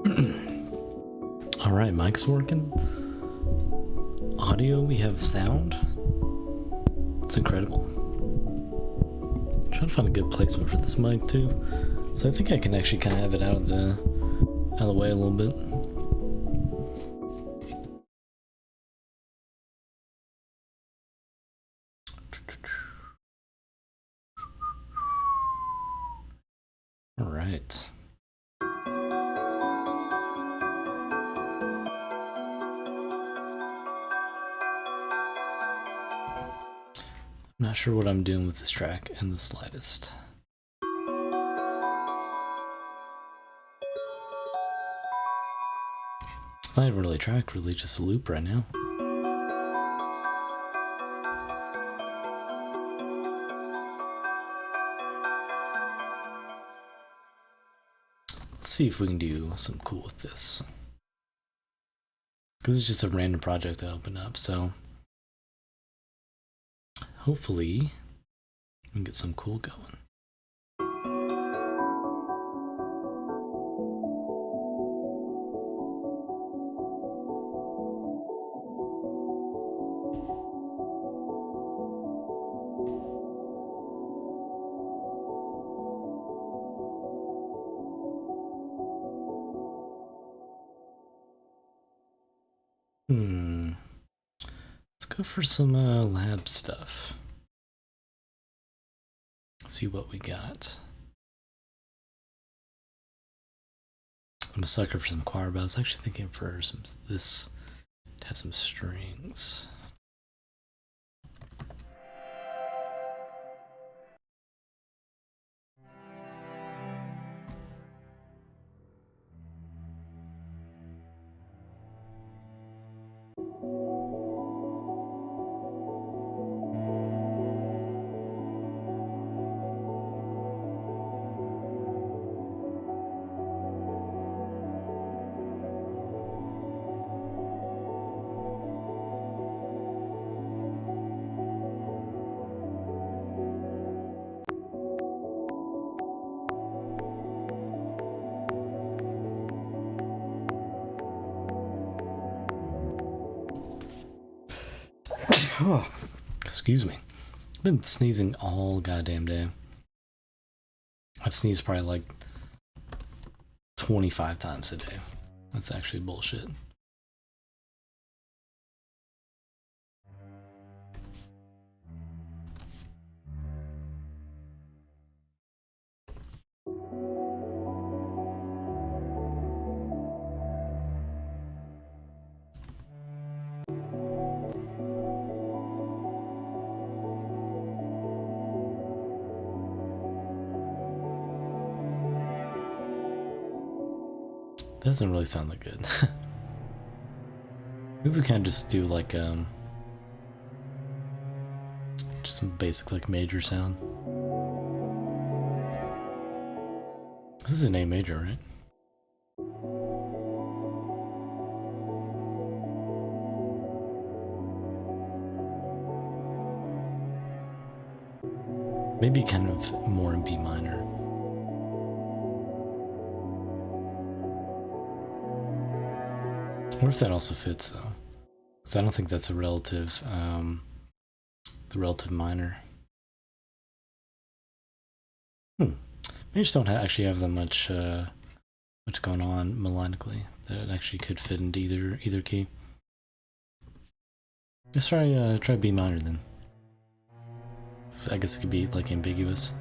Alright, mic's working. Audio, we have sound. It's incredible. I'm trying to find a good placement for this mic too. So I think I can actually kind of have it out of the way a little bit. All right. I'm not sure what I'm doing with this track in the slightest. It's not even really a track, really just a loop right now. Let's see if we can do something cool with this. Because it's just a random project I opened up, so hopefully we can get some cool going. Let's go for some lab stuff. See what we got. I'm a sucker for some choir, but I was actually thinking for some this to have some strings. Oh, excuse me. I've been sneezing all goddamn day. I've sneezed probably like 25 times a day. That's actually bullshit. That doesn't really sound that good. Maybe we can just do like just some basic like major sound. This is an A major, right? Maybe kind of more in B minor. I wonder if that also fits though, because I don't think that's a relative, the relative minor. Maybe I just don't actually have that much, much going on melodically that it actually could fit into either key. Let's try B minor then. So I guess it could be like ambiguous.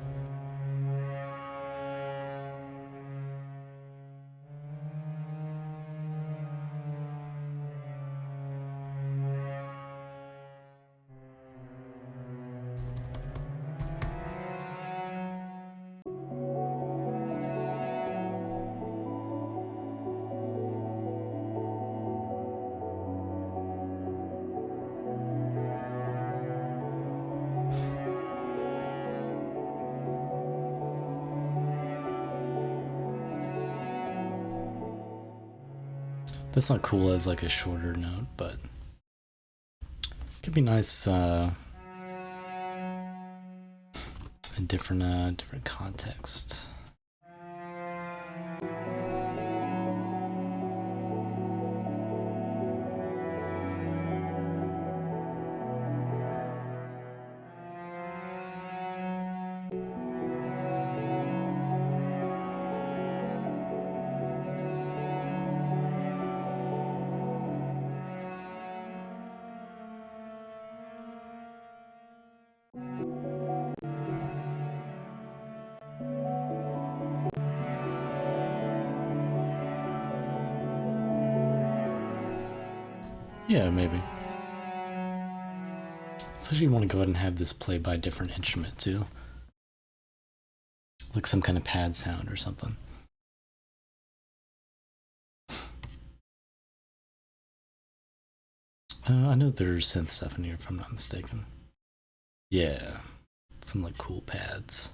That's not cool as like a shorter note, but it could be nice in different context. Yeah, maybe. So you want to go ahead and have this play by a different instrument too. Like some kind of pad sound or something. I know there's synth stuff in here if I'm not mistaken. Yeah, some like cool pads.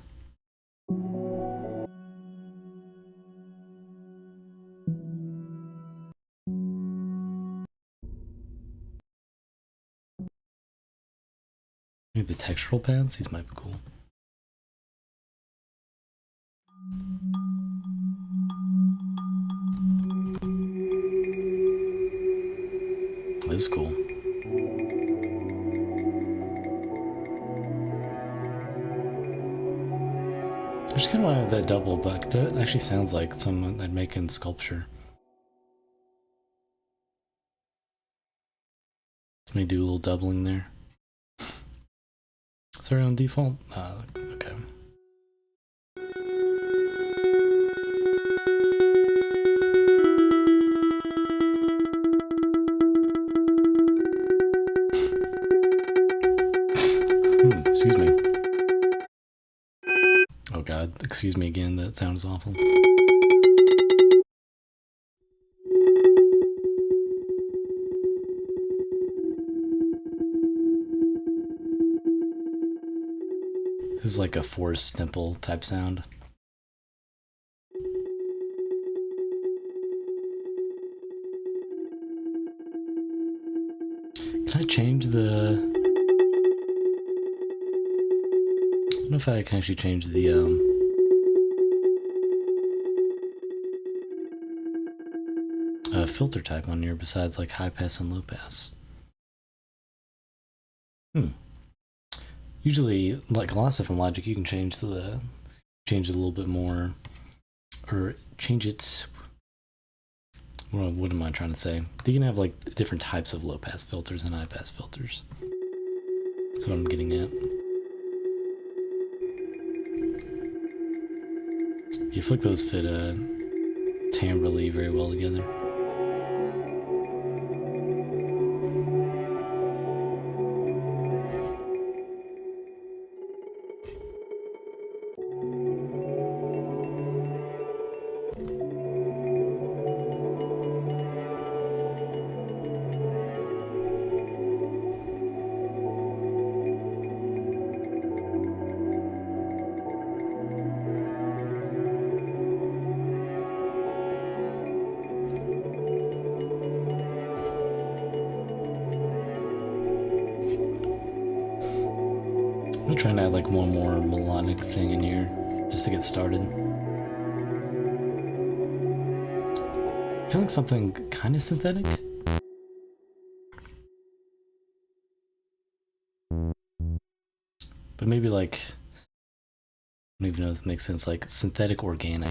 Maybe the textural pads, these might be cool. This is cool. I just kind of want to have that double, but that actually sounds like someone I'd make in sculpture. Let me do a little doubling there. Sorry, on default? Okay. Excuse me. Oh god, excuse me again, that sounds awful. This is like a Forrest Temple type sound. Can I change the... I don't know if I can actually change the filter type on here besides like high pass and low pass. Usually, like a lot of stuff in Logic, you can change it a little bit more, or change it. Well, what am I trying to say? You can have like different types of low pass filters and high pass filters. That's what I'm getting at. You feel like those fit timbrely very well together. I'm trying to add like one more melodic thing in here just to get started. Feeling something kind of synthetic. But maybe like, I don't even know if this makes sense, like synthetic organic.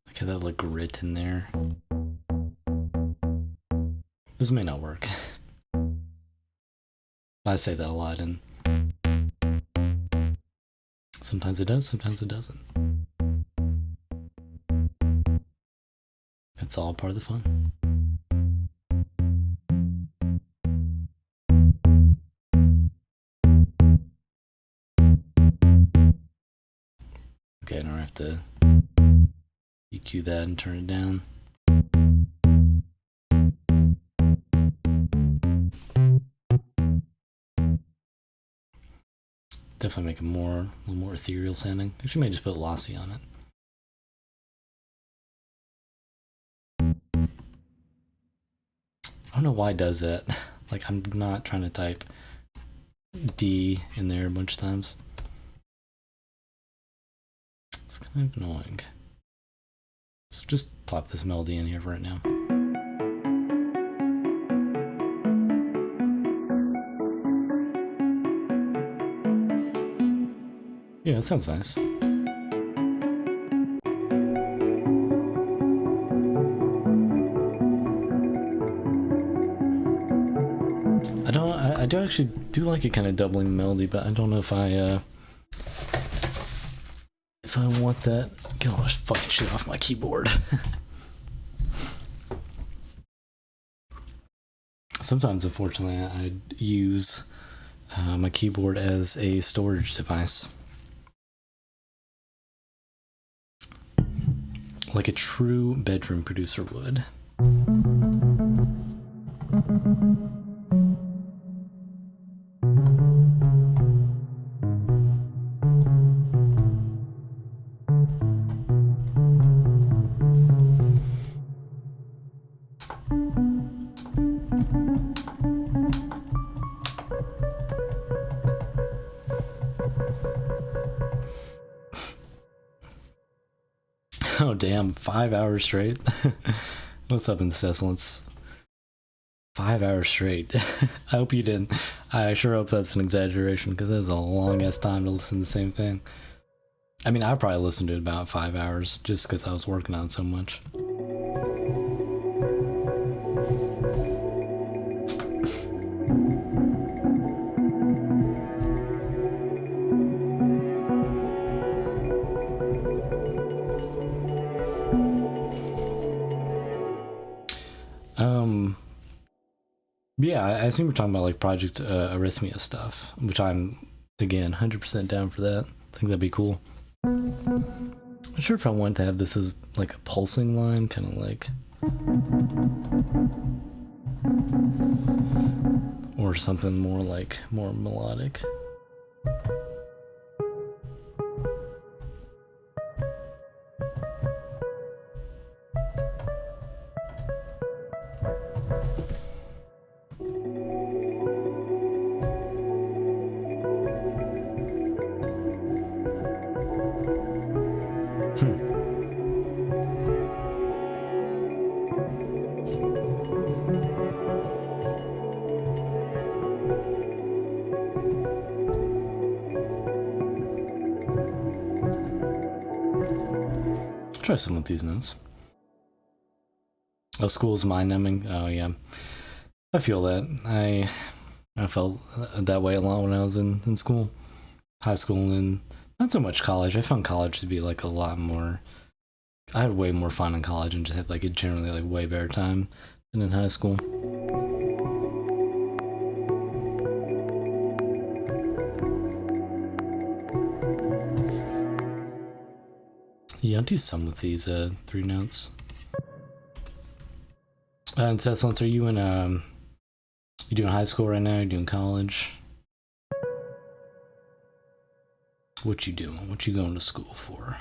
Like that like grit in there. This may not work. I say that a lot, and sometimes it does, sometimes it doesn't. It's all part of the fun. Okay, now I have to EQ that and turn it down. Definitely make it a little more ethereal sounding. Actually, may just put lossy on it. I don't know why it does that. Like, I'm not trying to type D in there a bunch of times. It's kind of annoying. So just plop this melody in here for right now. Yeah, it sounds nice. I do actually do like it kind of doubling the melody, but I don't know if I want that. Get all this fucking shit off my keyboard. Sometimes, unfortunately, I use my keyboard as a storage device. Like a true bedroom producer would. Oh damn, 5 hours straight. What's up, incessants? 5 hours straight. I hope you didn't. I sure hope that's an exaggeration, because that's a long ass time to listen to the same thing. I mean, I probably listened to it about 5 hours just because I was working on so much. Yeah, I assume we're talking about like Project Arrhythmia stuff, which I'm, again, 100% down for that. I think that'd be cool. I'm not sure if I want to have this as like a pulsing line, kind of like, or something more like, more melodic. Try some of these notes. Oh, school's mind numbing. Oh yeah, I feel that. I felt that way a lot when I was in school, high school, and not so much college. I found college to be like a lot more. I had way more fun in college and just had like a generally like way better time than in high school. Yeah, I'll do some with these 3 notes. And Cecilance, are you in you doing high school right now? You doing college? What you doing? What you going to school for?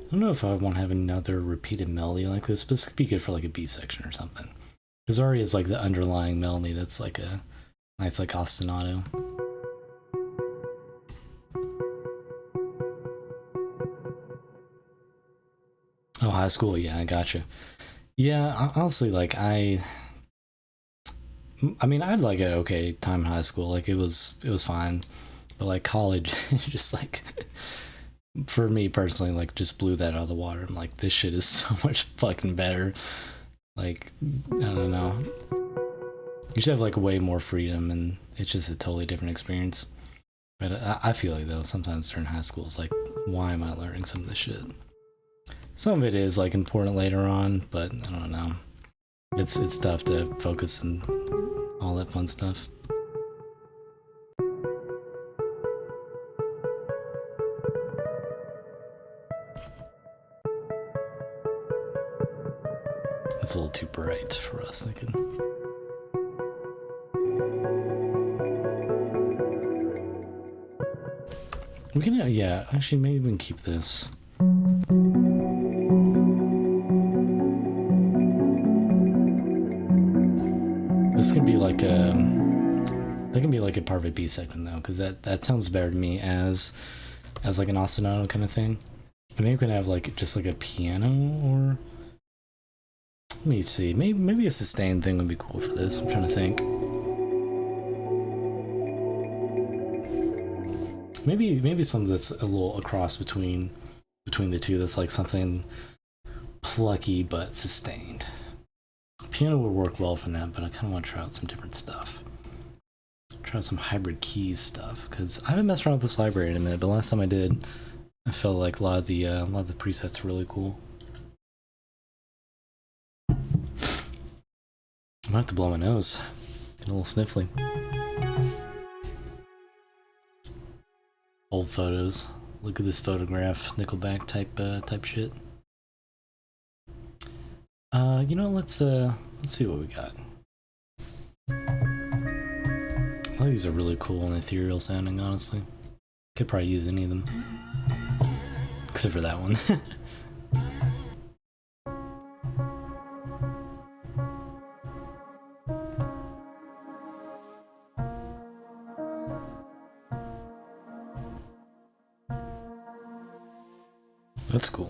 I don't know if I want to have another repeated melody like this, but this could be good for like a B section or something. Because already it's like the underlying melody that's like a nice like ostinato. Oh, high school, yeah, I gotcha. Yeah, honestly, like I mean, I had like an okay time in high school. Like it was fine, but like college, just like for me personally, like just blew that out of the water. I'm like, this shit is so much fucking better. Like, I don't know. You should have like way more freedom, and it's just a totally different experience. But I feel like though, sometimes during high school, it's like, why am I learning some of this shit? Some of it is like important later on, but I don't know. It's tough to focus and all that fun stuff. It's a little too bright for us thinking. We can, yeah, actually maybe we can keep this. This can be like a, that can be like a part of a B section though, because that sounds better to me as like an ostinato kind of thing. And maybe we can have like just like a piano, or let me see, maybe a sustained thing would be cool for this. I'm trying to think. Maybe something that's a little across between the two. That's like something plucky but sustained. Piano would work well for that, but I kind of want to try out some different stuff. Try out some hybrid keys stuff, because I haven't messed around with this library in a minute. But last time I did, I felt like a lot of the presets were really cool. I might have to blow my nose. Get a little sniffly. Old photos. Look at this photograph, Nickelback type shit. You know, let's see what we got. All these are really cool and ethereal sounding, honestly. Could probably use any of them. Except for that one. That's cool.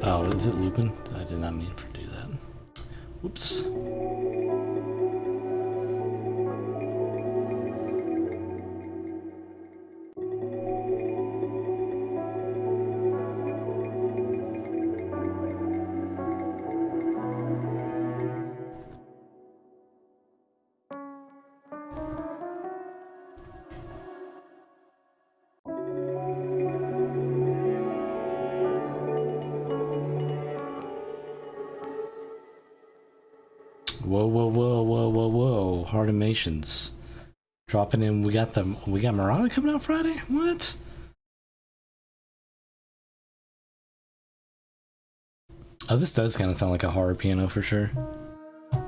Oh, is it looping? I did not mean to do that. Whoops. Whoa. Hard Animations. Dropping in, we got Murata coming out Friday? What? Oh, this does kind of sound like a horror piano for sure. A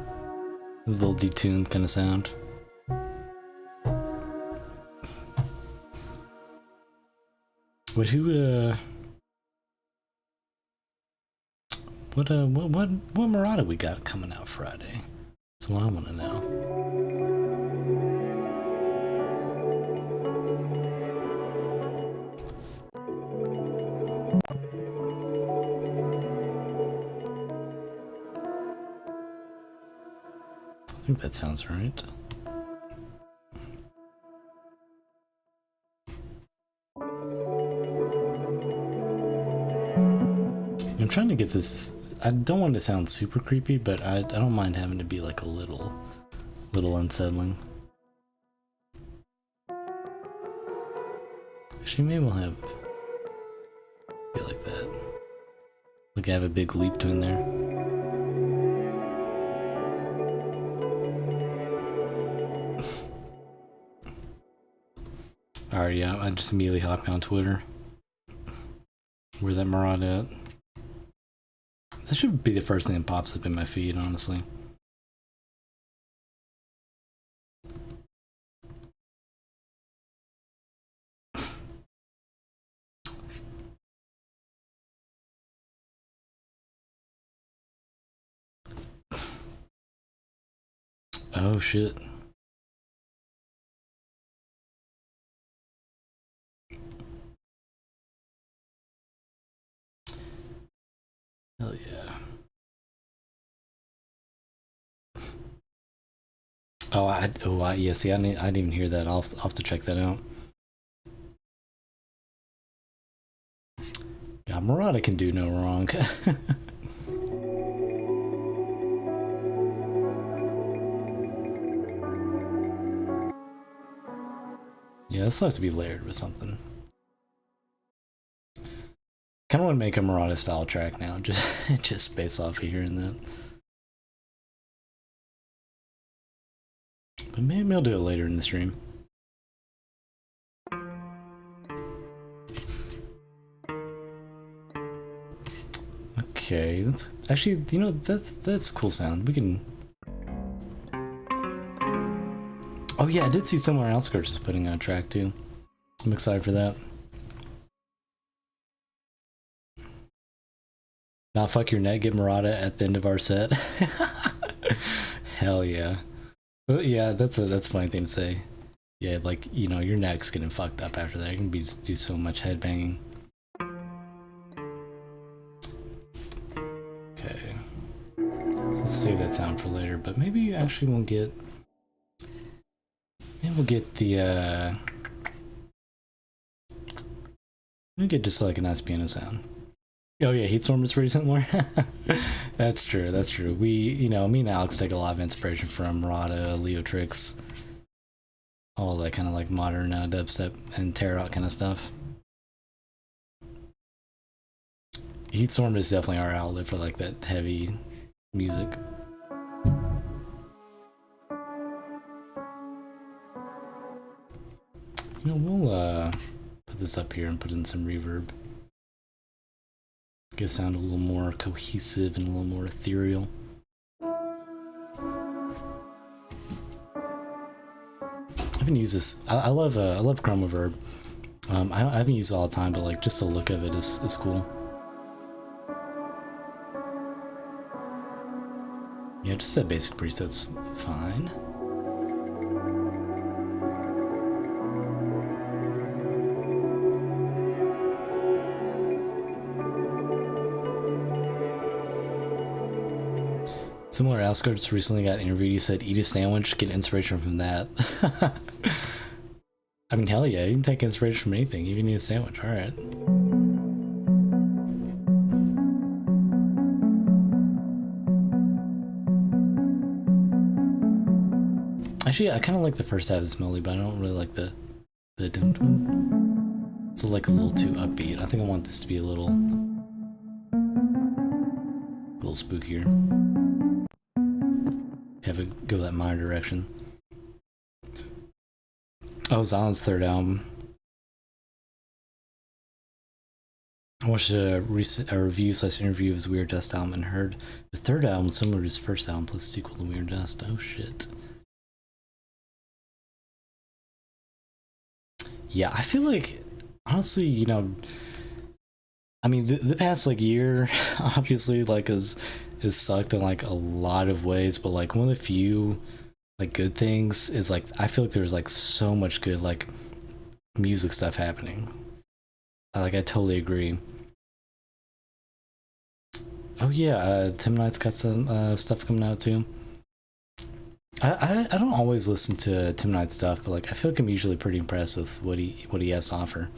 little detuned kind of sound. Wait, who, what Murata we got coming out Friday? That's what I want to know. I think that sounds right. I'm trying to get this. I don't want it to sound super creepy, but I don't mind having to be like a little unsettling. Actually, maybe we'll have be like that. Like I have a big leap to in there. Alright, yeah, I just immediately hopped on Twitter. Where that Murata at? That should be the first thing that pops up in my feed, honestly. Oh shit. Hell yeah. Yeah, see, I didn't even hear that. I'll have to check that out. Yeah, Murata can do no wrong. Yeah, this has to be layered with something. Kind of want to make a Murata style track now, just based off of hearing that. But maybe I'll do it later in the stream. Okay, that's actually, you know, that's cool sound. We can. Oh yeah, I did see somewhere Outskirts is putting out a track too. I'm excited for that. Now fuck your neck, get Murata at the end of our set. Hell yeah. Well, yeah, that's a funny thing to say. Yeah, like, you know, your neck's getting fucked up after that. You're gonna do so much headbanging. Okay. So let's save that sound for later, but maybe you actually won't get. Maybe we'll get the we'll get just like a nice piano sound. Oh yeah, Heatstorm is pretty similar. That's true, that's true. We, you know, me and Alex take a lot of inspiration from Murata, Leotrix, all that kind of like modern dubstep and terror kind of stuff. Heatstorm is definitely our outlet for like that heavy music. You know, we'll put this up here and put in some reverb. Get it sound a little more cohesive and a little more ethereal. I haven't used this. I love Chroma Verb. I haven't used it all the time, but like just the look of it is cool. Yeah, just that basic preset's fine. Similar Outskirts recently got interviewed. He said, eat a sandwich, get inspiration from that. I mean, hell yeah, you can take inspiration from anything. You can eat a sandwich, alright. Actually, I kind of like the first half of this melody, but I don't really like the dum dum. It's like a little too upbeat. I think I want this to be a little spookier. Have it go that minor direction. Oh, Zion's third album. I watched a review/interview of his Weird Dust album and heard the third album similar to his first album plus sequel to Weird Dust. Oh shit. Yeah, I feel like, honestly, you know, I mean, the past like year, obviously, like is sucked in like a lot of ways, but like one of the few like good things is like I feel like there's like so much good like music stuff happening. Like I totally agree. Oh yeah, Tim Knight's got some stuff coming out too. I don't always listen to Tim Knight's stuff, but like I feel like I'm usually pretty impressed with what he has to offer.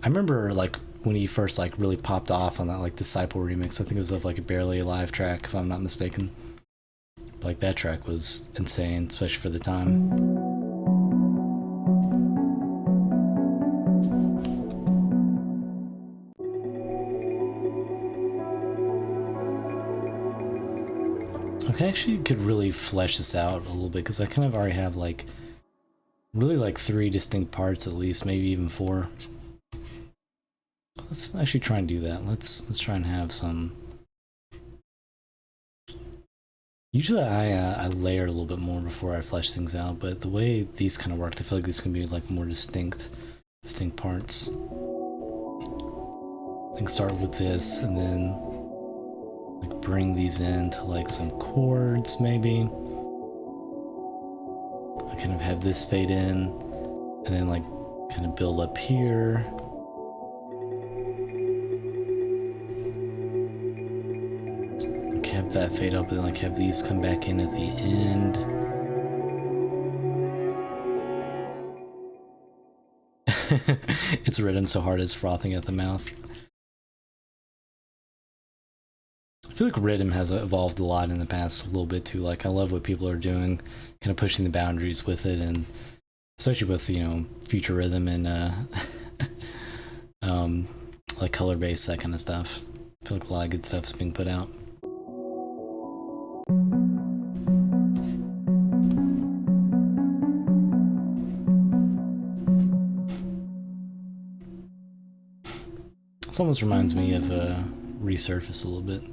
I remember like when he first like really popped off on that like Disciple remix. I think it was of like a Barely Alive track, if I'm not mistaken. But, like that track was insane, especially for the time. Okay, I actually could really flesh this out a little bit because I kind of already have like really like 3 distinct parts at least, maybe even 4. Let's actually try and do that. Let's try and have some. Usually I layer a little bit more before I flesh things out, but the way these kind of worked, I feel like these can be like more distinct parts. I think start with this and then like bring these into like some chords maybe. I kind of have this fade in and then like kind of build up here. Have that fade up and then like have these come back in at the end. It's rhythm so hard it's frothing at the mouth. I feel like rhythm has evolved a lot in the past a little bit too. Like I love what people are doing, kind of pushing the boundaries with it and especially with future rhythm and like color bass, that kind of stuff. I feel like a lot of good stuff's being put out. This almost reminds me of Resurface a little bit.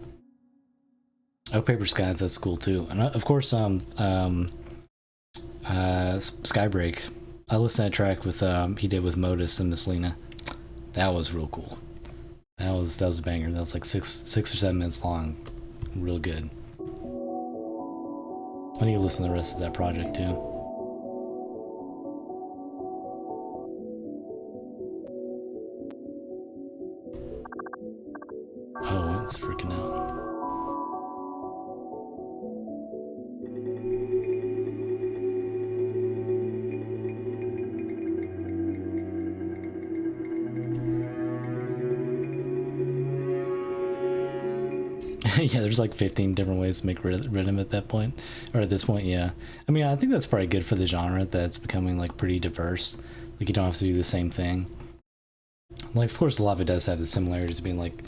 Oh, Paper Skies, that's cool too. And of course, Skybreak. I listened to that track with he did with Modus and Miss Lena. That was real cool. That was a banger. That was like six or 7 minutes long. Real good. I need to listen to the rest of that project too. Oh, it's freaking out. Yeah, there's like 15 different ways to make rhythm at that point, or at this point. Yeah, I mean, I think that's probably good for the genre, that it's becoming like pretty diverse. Like you don't have to do the same thing. Like, of course, a lot of it does have the similarities, being like,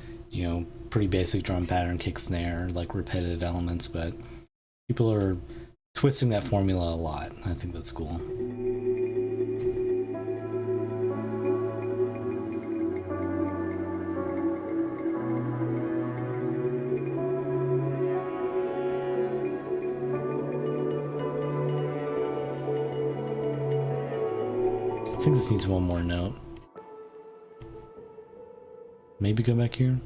pretty basic drum pattern, kick, snare, like repetitive elements, but people are twisting that formula a lot. I think that's cool. I think this needs one more note. Maybe go back here?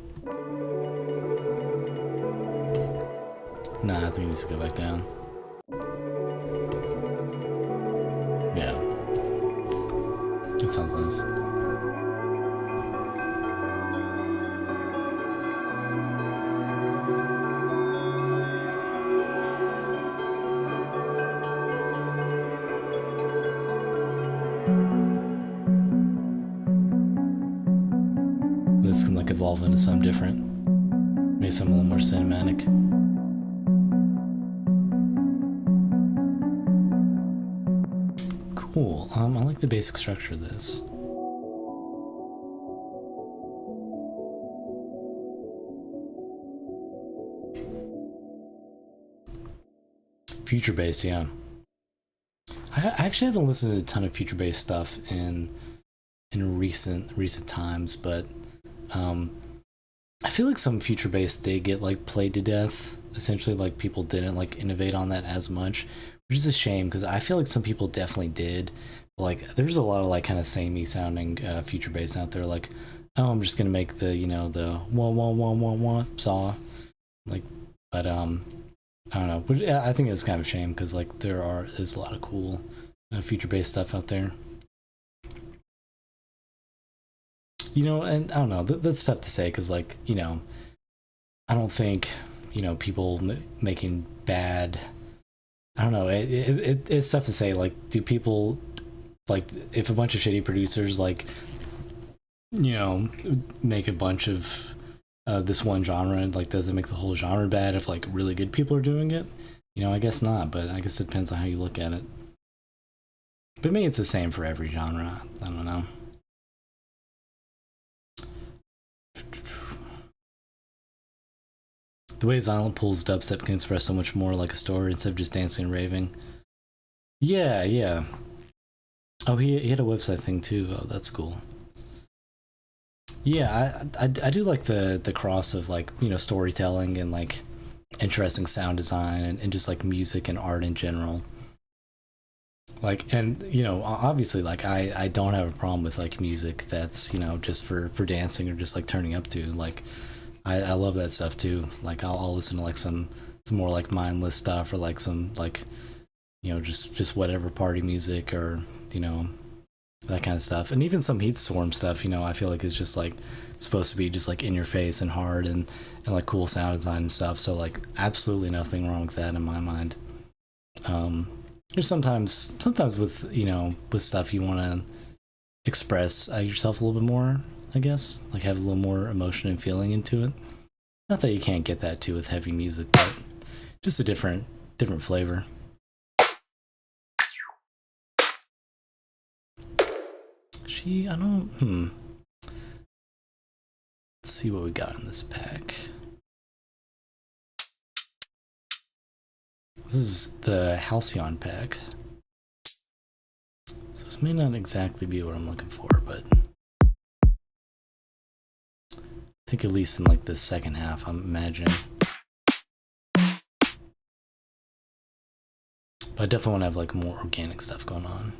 Nah, I think it needs to go back down. Yeah. That sounds nice. This can like evolve into something different. Maybe something a little more cinematic. Cool. I like the basic structure of this. Future bass, yeah. I actually haven't listened to a ton of future bass stuff in recent times, but I feel like some future bass did get like played to death. Essentially, like people didn't like innovate on that as much, which is a shame because I feel like some people definitely did. Like there's a lot of like kind of samey sounding future bass out there. Like, oh, I'm just gonna make the the wah saw, like, but I don't know. But I think it's kind of a shame because like there's a lot of cool future bass stuff out there. And I don't know. That's tough to say because like I don't think people making bad. I don't know. It's tough to say. Like, do people like if a bunch of shitty producers like make a bunch of this one genre, like does it make the whole genre bad if like really good people are doing it? I guess not, but I guess it depends on how you look at it. But maybe it's the same for every genre. I don't know. The way Zion pulls dubstep can express so much more like a story instead of just dancing and raving. Yeah. Oh, he had a website thing too. Oh, that's cool. Yeah, I do like the cross of like storytelling and like interesting sound design and just like music and art in general. Like, and obviously like I don't have a problem with like music that's just for dancing or just like turning up to. Like I love that stuff too. Like I'll listen to like some more like mindless stuff or like some like just whatever party music or that kind of stuff. And even some Heat Storm stuff I feel like is just like supposed to be just like in your face and hard and like cool sound design and stuff. So like absolutely nothing wrong with that in my mind. There's sometimes with with stuff you want to express yourself a little bit more, I guess, like have a little more emotion and feeling into it. Not that you can't get that too with heavy music, but just a different flavor. I don't, Let's see what we got in this pack. This is the Halcyon pack. So this may not exactly be what I'm looking for, but I think at least in like the second half, I'm imagining. But I definitely want to have like more organic stuff going on.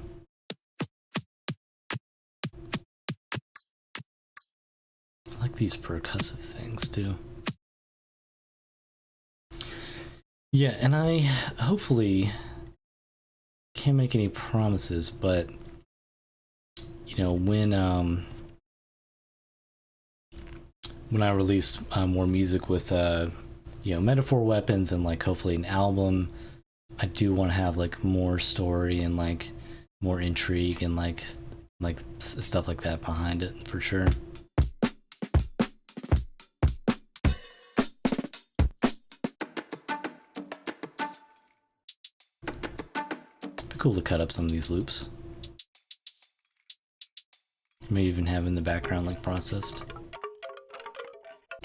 I like these percussive things too. Yeah, and I hopefully can't make any promises, but you know, when I release more music with you know, metaphor weapons and like hopefully an album, I do want to have like more story and like more intrigue and like stuff like that behind it for sure. Cool to cut up some of these loops. Maybe even have in the background like processed.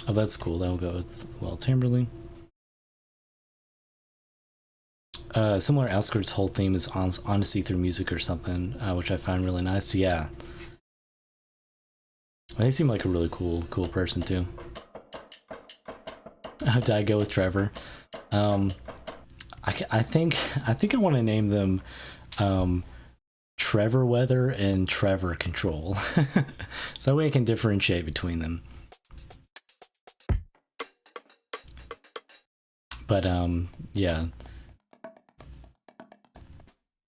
Oh, that's cool. That'll go with, well, Timberly. Similar Outskirts whole theme is honesty through music or something, which I find really nice. So yeah, they seem like a really cool person too. Did I go with Trevor? I think I want to name them Trevor Weather and Trevor Control. So that way I can differentiate between them. But yeah.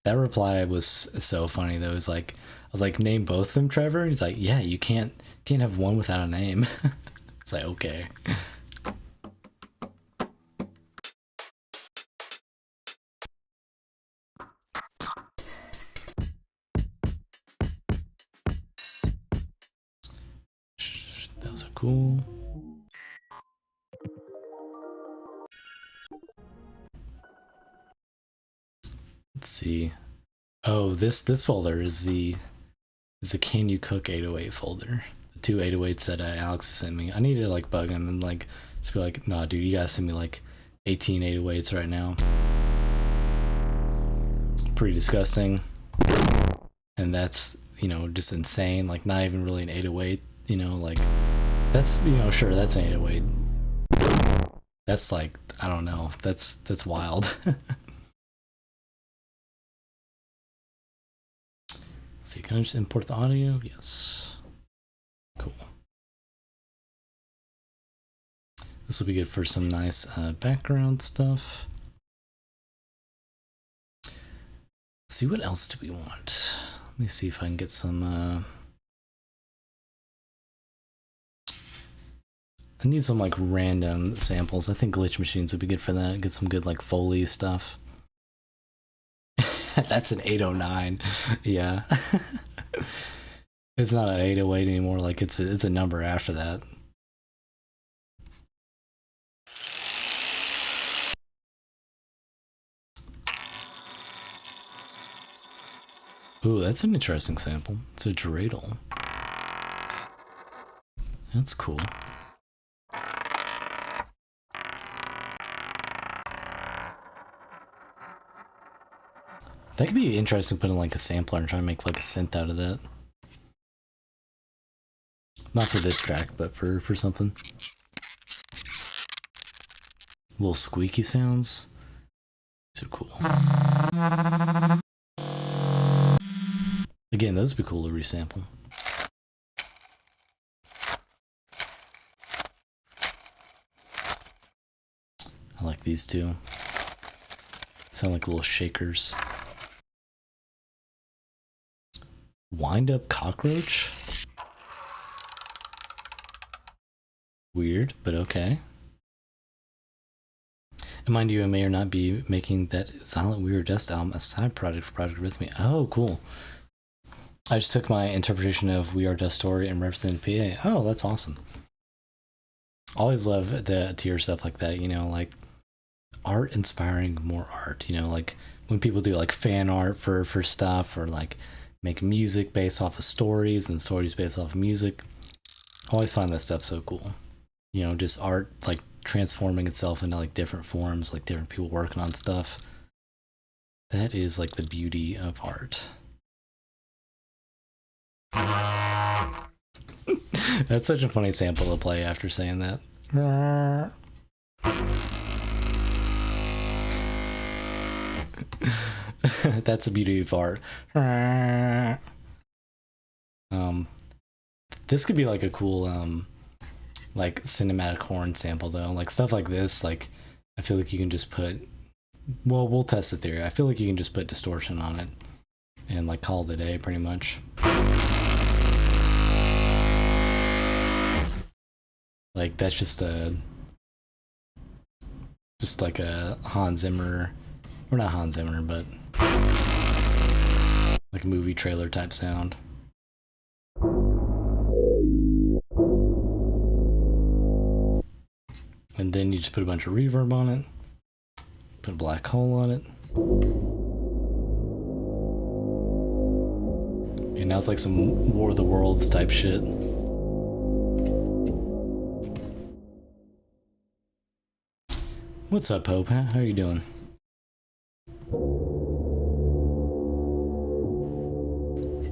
That reply was so funny though. It was like, I was like, name both of them Trevor? He's like, yeah, you can't have one without a name. It's like, okay. Those are cool. Let's see. Oh, this folder is the Can You Cook 808 folder. The two 808s that Alex sent me. I need to like bug him and like just be like, nah, dude, you gotta send me like 18 808s right now. Pretty disgusting. And that's, you know, just insane. Like not even really an 808, you know, like that's, you know, sure, that's an 808. That's like, I don't know. That's wild. See, can I just import the audio? Yes. Cool. This will be good for some nice background stuff. Let's see, what else do we want? Let me see if I can get some... I need some like random samples. I think glitch machines would be good for that. Get some good like Foley stuff. That's an 809. Yeah. It's not an 808 anymore. Like it's a number after that. Ooh, that's an interesting sample. It's a dreidel. That's cool. That could be interesting, putting like a sampler and trying to make like a synth out of that. Not for this track, but for something. Little squeaky sounds. So cool. Again, those would be cool to resample. I like these two. Sound like little shakers. Wind up cockroach? Weird, but okay. And mind you, I may or not be making that Silent We Are Dust album a side project for Project Rhythmia. Oh, cool. I just took my interpretation of We Are Dust story and represented PA. Oh, that's awesome. Always love to hear stuff like that, you know, like art inspiring more art, you know, like when people do like fan art for stuff, or like make music based off of stories and stories based off of music. I always find that stuff so cool. You know, just art like transforming itself into like different forms, like different people working on stuff. That is like the beauty of art. That's such a funny sample to play after saying that. That's the beauty of art. This could be like a cool like cinematic horn sample though. Like stuff like this, like I feel like you can just put, well, we'll test the theory. I feel like you can just put distortion on it and like call it a day pretty much. Like that's just like a Hans Zimmer, or not Hans Zimmer, but like a movie trailer type sound. And then you just put a bunch of reverb on it, put a black hole on it. And now it's like some War of the Worlds type shit. What's up, Hope? How are you doing?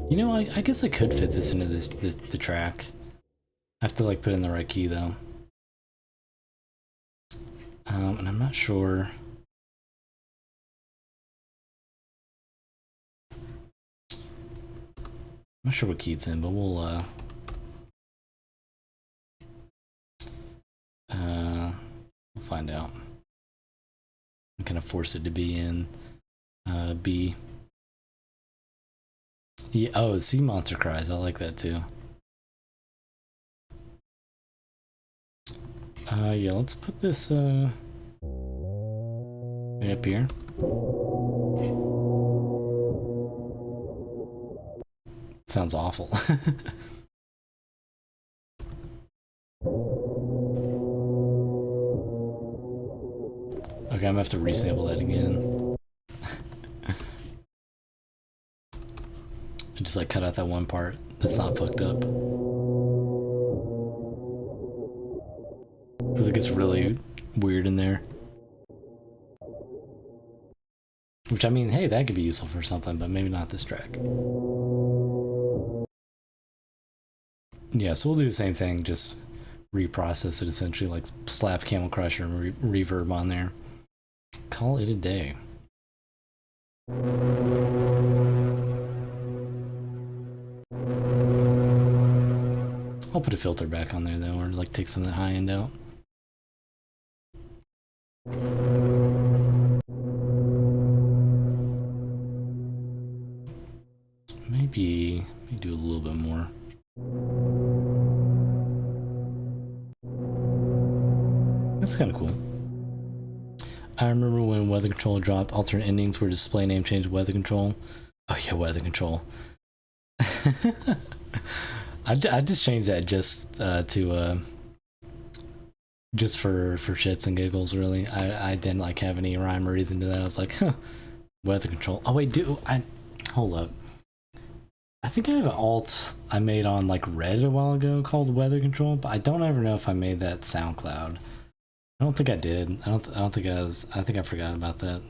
You know, I guess I could fit this into the track. I have to like put in the right key though. And I'm not sure. I'm not sure what key it's in, but we'll find out. I'm gonna force it to be in B. Yeah, oh, Sea Monster Cries. I like that too. Yeah, let's put this up here. Sounds awful. Okay, I'm gonna have to resample that again. And just like cut out that one part that's not fucked up. Because it gets really weird in there. Which, I mean, hey, that could be useful for something, but maybe not this track. Yeah, so we'll do the same thing, just reprocess it essentially, like slap Camel Crusher and reverb on there. Call it a day. I'll put a filter back on there though, or like take some of the high end out. Maybe do a little bit more. That's kind of cool. I remember when Weather Control dropped, alternate endings where display name changed Weather Control. Oh yeah, Weather Control. I just changed that just to just for shits and giggles. Really, I didn't like have any rhyme or reason to that. I was like, huh, Weather Control. Oh wait, hold up. I think I have an alt I made on like Reddit a while ago called Weather Control, but I don't ever know if I made that SoundCloud. I don't think I did. I don't think I was. I think I forgot about that.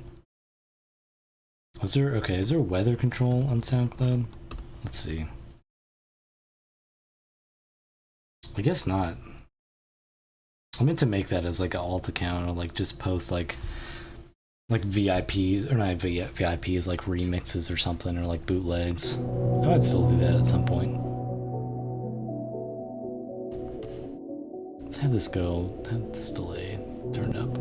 Is there Weather Control on SoundCloud? Let's see. I guess not. I meant to make that as like an alt account, or like just post like VIPs, or not VIPs, like remixes or something, or like bootlegs. I might still do that at some point. Let's have this go. Have this delay turned up.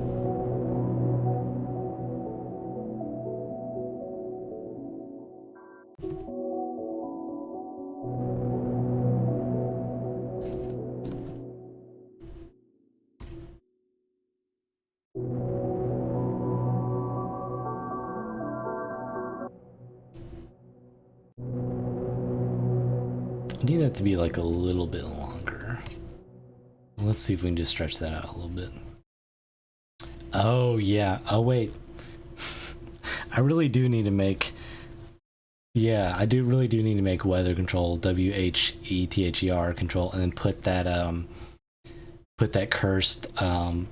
I need that to be like a little bit longer. Let's see if we can just stretch that out a little bit. Oh yeah. Oh wait. I really do need to make Yeah, I really do need to make weather control, WHETHER control, and then put that cursed or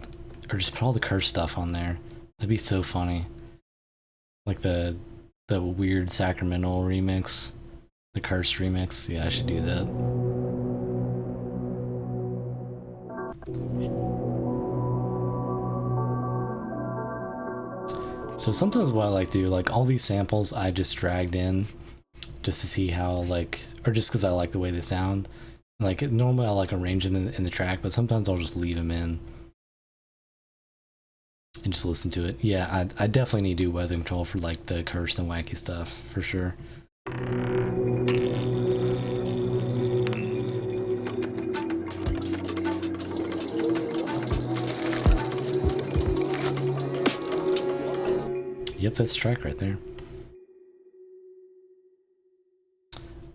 just put all the cursed stuff on there. That'd be so funny. Like the weird Sacramento remix, the cursed remix. Yeah, I should do that. So sometimes what I like to do, like all these samples I just dragged in just to see how, like, or just because I like the way they sound. Like normally I like arrange them in the track, but sometimes I'll just leave them in and just listen to it. Yeah, I definitely need to do weather control for like the cursed and wacky stuff for sure. Yep, that's track right there.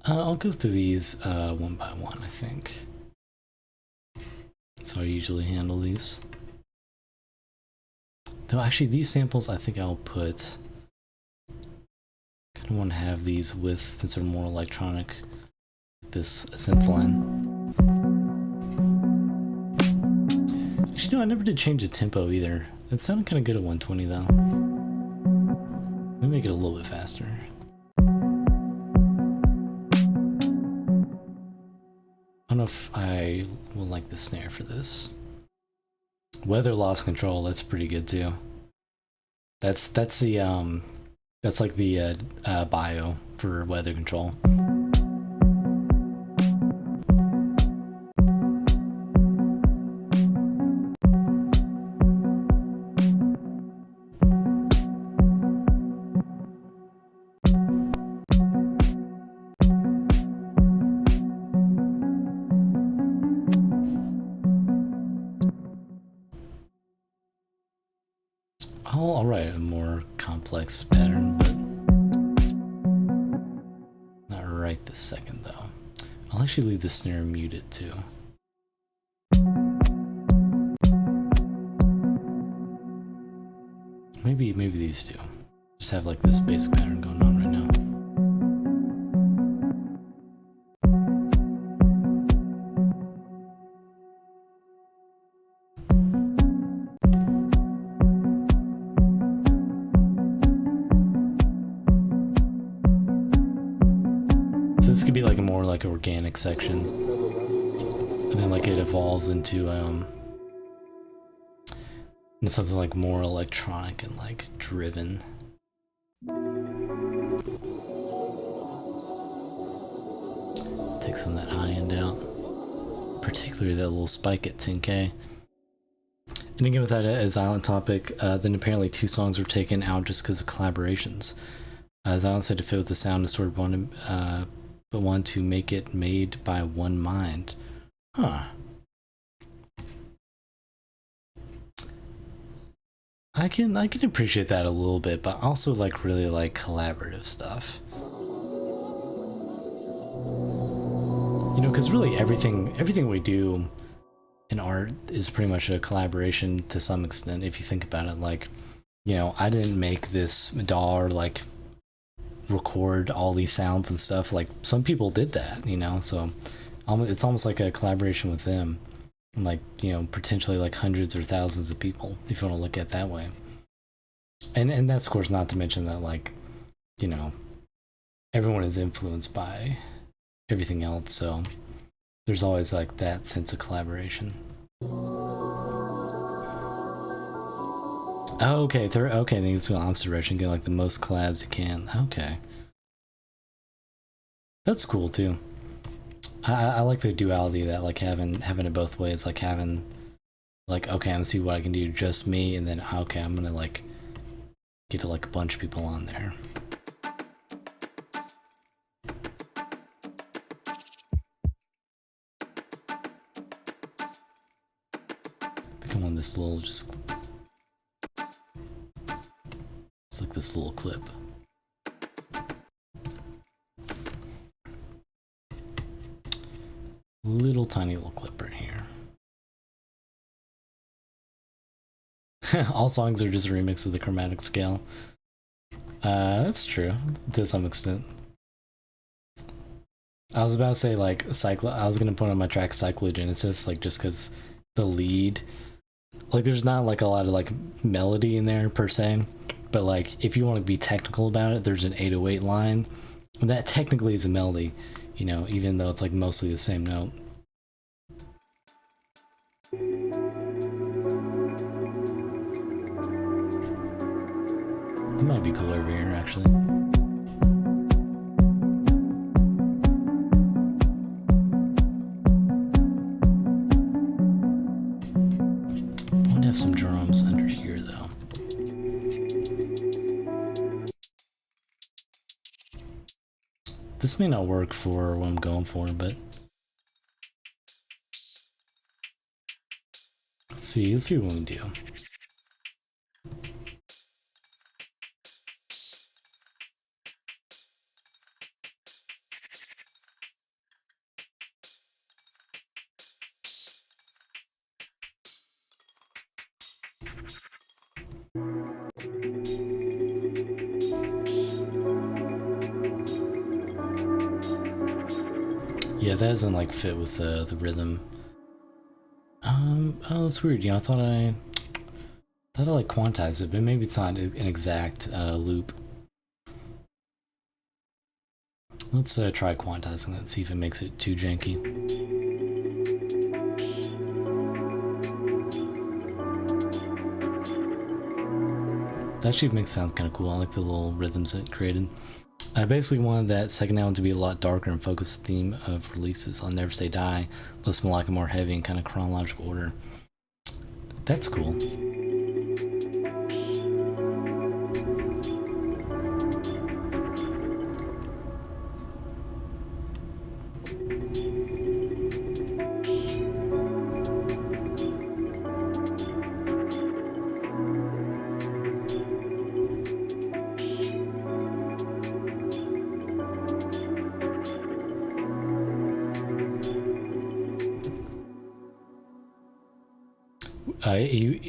I'll go through these one by one, I think. That's how I usually handle these. Though actually these samples I think I'll put, kind of want to have these with, since they're more electronic, this synth line. Actually no, I never did change the tempo either. It sounded kind of good at 120 though. Let me make it a little bit faster. I don't know if I will like the snare for this. Weather loss control, that's pretty good too. That's the that's like the bio for weather control. I'll write a more complex pattern, but not right this second though. I'll actually leave the snare muted too. Maybe these two. Just have like this basic pattern going on right now. This could be like a more like organic section, and then like it evolves into something like more electronic and like driven. Take some of that high end out, particularly that little spike at 10K. And again, with that as Island topic, then apparently 2 songs were taken out just because of collaborations. Island said to fit with the sound and sort of wanted, but wanted to make it made by one mind. Huh. I can appreciate that a little bit, but also like really like collaborative stuff. You know, because really everything we do in art is pretty much a collaboration to some extent. If you think about it, like, you know, I didn't make this DAW or like record all these sounds and stuff. Like some people did that, you know, so it's almost like a collaboration with them, and like, you know, potentially like hundreds or thousands of people, if you want to look at it that way. And that's of course not to mention that, like, you know, everyone is influenced by everything else, so there's always like that sense of collaboration. Oh, okay, okay, I think it's going opposite direction, get like the most collabs you can. Okay. That's cool too. I like the duality of that, like having it both ways, like having like, okay, I'm gonna see what I can do just me, and then okay, I'm gonna like get like a bunch of people on there. I think I want this little just it's like this little clip. Little tiny little clip right here. All songs are just a remix of the chromatic scale. That's true to some extent. I was about to say like I was gonna put on my track Cyclogenesis, like just because the lead, like there's not like a lot of like melody in there per se, but like if you want to be technical about it, there's an 808 line, and that technically is a melody, you know, even though it's like mostly the same note. It might be cool over here actually. Have some drums under here though. This may not work for what I'm going for, but let's see what we can do. Yeah, that doesn't like fit with the rhythm. Oh, that's weird. You know, I thought I like quantized it, but maybe it's not an exact loop. Let's try quantizing that and see if it makes it too janky. That actually makes it sound kind of cool. I like the little rhythms it created. I basically wanted that second album to be a lot darker and focus theme of releases on Never Say Die, less melodic and more heavy in kind of chronological order. That's cool.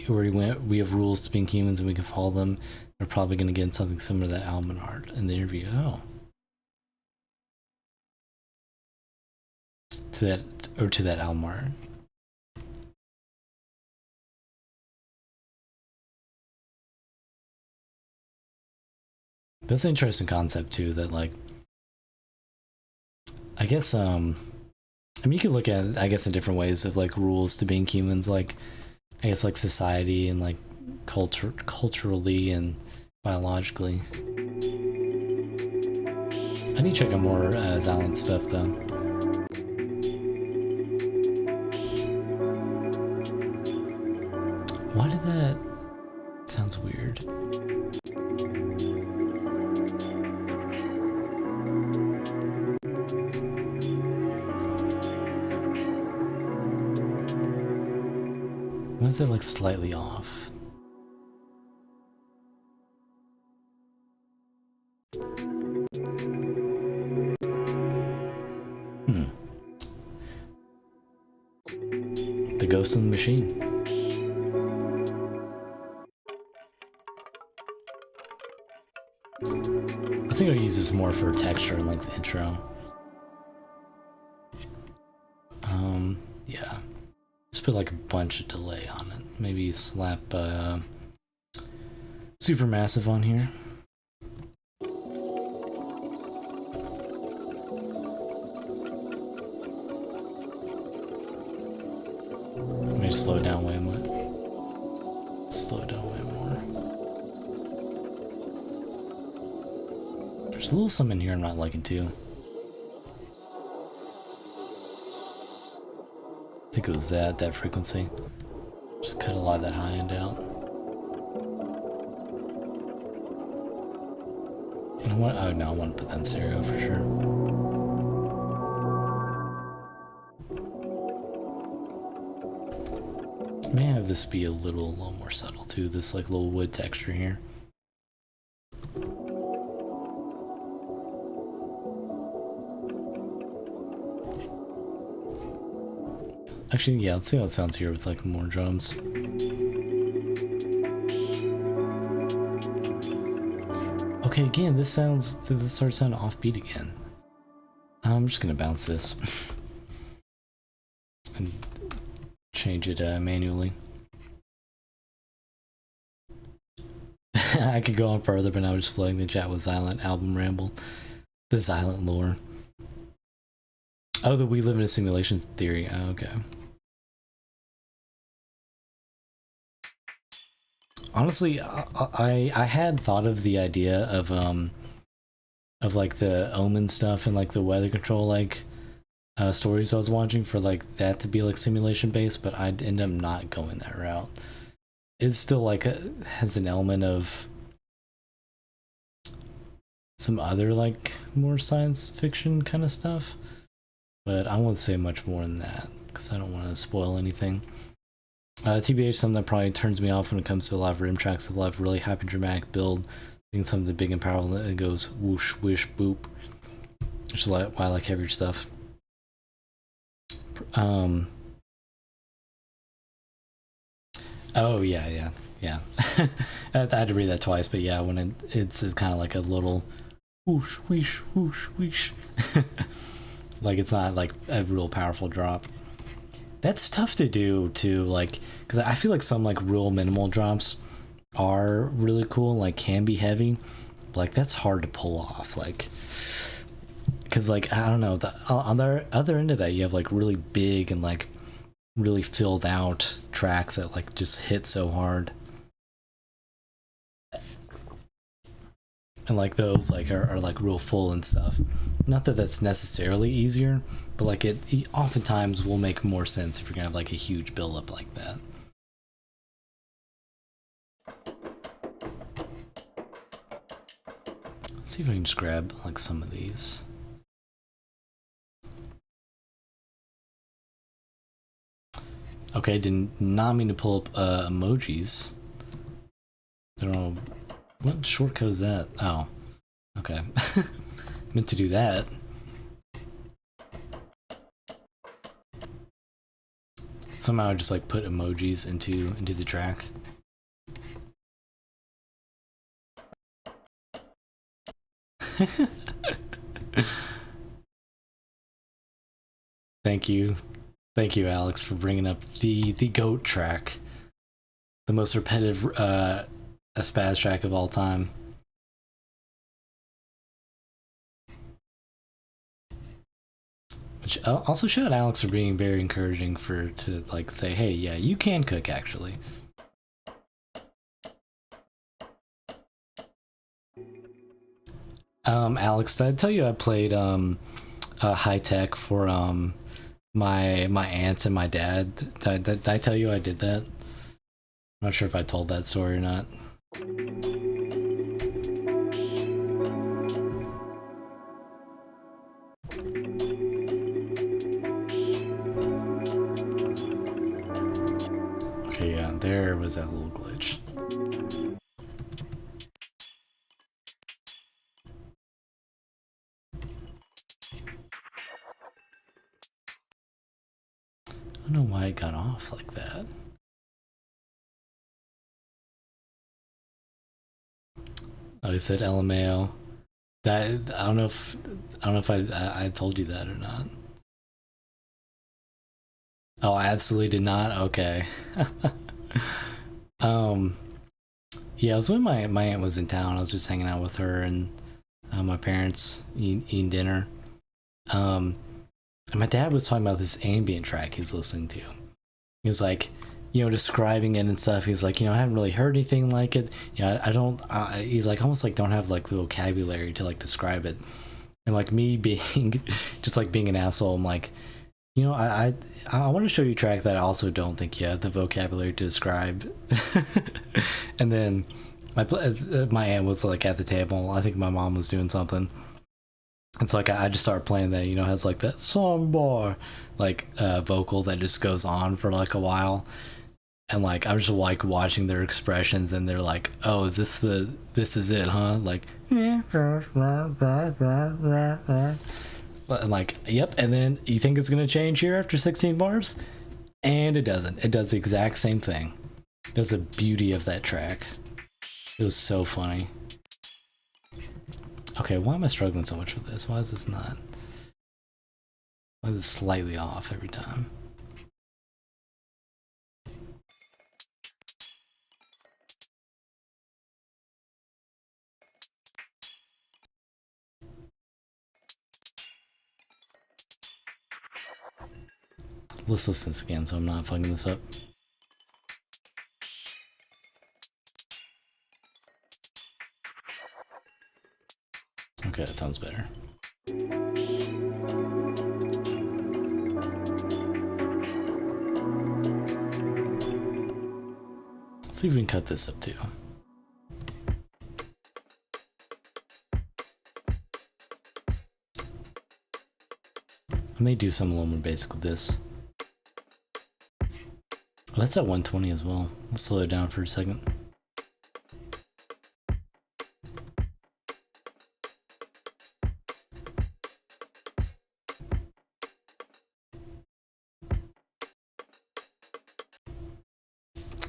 Where he went, we have rules to being humans and we can follow them. We're probably going to get something similar to that album art in the interview. Oh. To that album art. That's an interesting concept too, that like, I guess, I mean, you could look at it, I guess, in different ways of like rules to being humans, like, I guess like society and like culturally and biologically. I need to check out more Zalin stuff though. Why did that? Sounds weird. Why is it like slightly off? The Ghost in the Machine. I think I'll use this more for texture and like the intro. Yeah. Just put like a bunch of delay on it. Maybe slap Supermassive on here. Let me just slow it down way more. Slow it down way more. There's a little something here I'm not liking too. I think it was that frequency. Just cut a lot of that high end out. I want to put that in stereo for sure. May have this be a little more subtle too, this like little wood texture here. Actually, yeah, let's see how it sounds here with like more drums. Okay, again, this starts sounding offbeat again. I'm just gonna bounce this and change it manually. I could go on further, but now we're just flooding the chat with Silent Album Ramble. The Silent lore. Oh, that we live in a simulation theory. Oh, okay. Honestly, I had thought of the idea of like the Omen stuff and like the weather control like stories I was watching for like that to be like simulation based, but I'd end up not going that route. It's still like has an element of some other like more science fiction kind of stuff, but I won't say much more than that because I don't want to spoil anything. TBH, something that probably turns me off when it comes to a lot of rhythm tracks, a lot of really hyper dramatic build, being something big and powerful that goes whoosh, wish, boop, which is like why I like heavier stuff. Oh yeah. I had to read that twice, but yeah, when it's kind of like a little whoosh, whoosh, whoosh, whoosh. Like it's not like a real powerful drop. That's tough to do too, like, because I feel like some like real minimal drops are really cool, like can be heavy, but like that's hard to pull off, like, because like I don't know, on the other end of that you have like really big and like really filled out tracks that like just hit so hard, and like those like are like real full and stuff. Not that that's necessarily easier, but like it oftentimes will make more sense if you're gonna have like a huge build up like that. Let's see if I can just grab like some of these. Okay, did not mean to pull up emojis. I don't know what shortcode is that. Oh, okay. Meant to do that. Somehow I just like put emojis into the track. Thank you, Alex, for bringing up the goat track, the most repetitive a spaz track of all time. Also, shout out Alex for being very encouraging to like say, hey, yeah, you can cook actually. Alex, did I tell you I played high tech for my aunts and my dad? Did I tell you I did that? I'm not sure if I told that story or not. Okay, yeah, there was that little glitch. I don't know why it got off like that. Oh, he said LMAO. That I don't know if I told you that or not. Oh, I absolutely did not. Okay. Yeah, I was when my aunt was in town. I was just hanging out with her and my parents eating dinner. And my dad was talking about this ambient track he was listening to. He was like, you know, describing it and stuff. He's like, you know, I haven't really heard anything like it. Yeah, I don't. He's like, almost like don't have like the vocabulary to like describe it. And like me being just like being an asshole, I'm like, you know, I want to show you a track that I also don't think you have the vocabulary to describe. And then my aunt was like at the table. I think my mom was doing something. And so like I just started playing that, you know, has like that song bar like vocal that just goes on for like a while. And like I was just like watching their expressions and they're like, oh, is this is it, huh? Like and like, yep, and then you think it's gonna change here after 16 bars? And it doesn't. It does the exact same thing. That's the beauty of that track. It was so funny. Okay, why am I struggling so much with this? Why is this not? It's slightly off every time. Let's listen to this again so I'm not fucking this up. Okay, that sounds better. Let's see if we can cut this up too. I may do something a little more basic with this. Oh, that's at 120 as well. Let's slow it down for a second.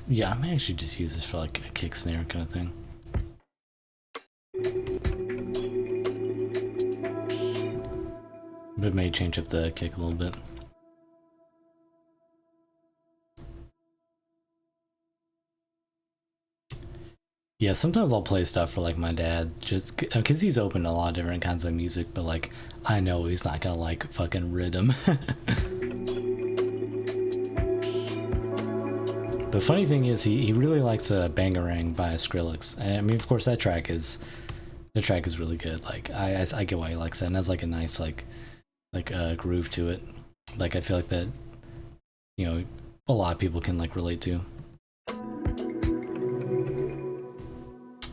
Yeah, I may actually just use this for like a kick snare kind of thing. But may change up the kick a little bit. Yeah, sometimes I'll play stuff for like my dad, just because he's open to a lot of different kinds of music, but like I know he's not gonna like fucking rhythm. The funny thing is, he really likes Bangarang by Skrillex. I mean, of course, that track is really good. Like I get why he likes that, and has like a nice like groove to it. Like I feel like that, you know, a lot of people can like relate to.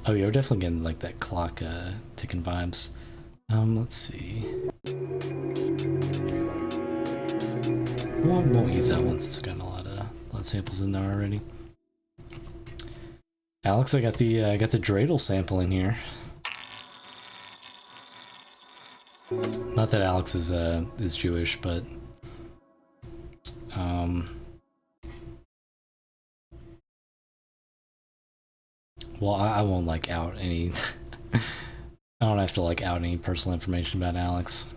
Oh yeah, we're definitely getting like that clock ticking vibes. Let's see. Won't use that one since it's got a lot of samples in there already. Alex, I got the dreidel sample in here. Not that Alex is Jewish, but well, I won't like out any. I don't have to like out any personal information about Alex.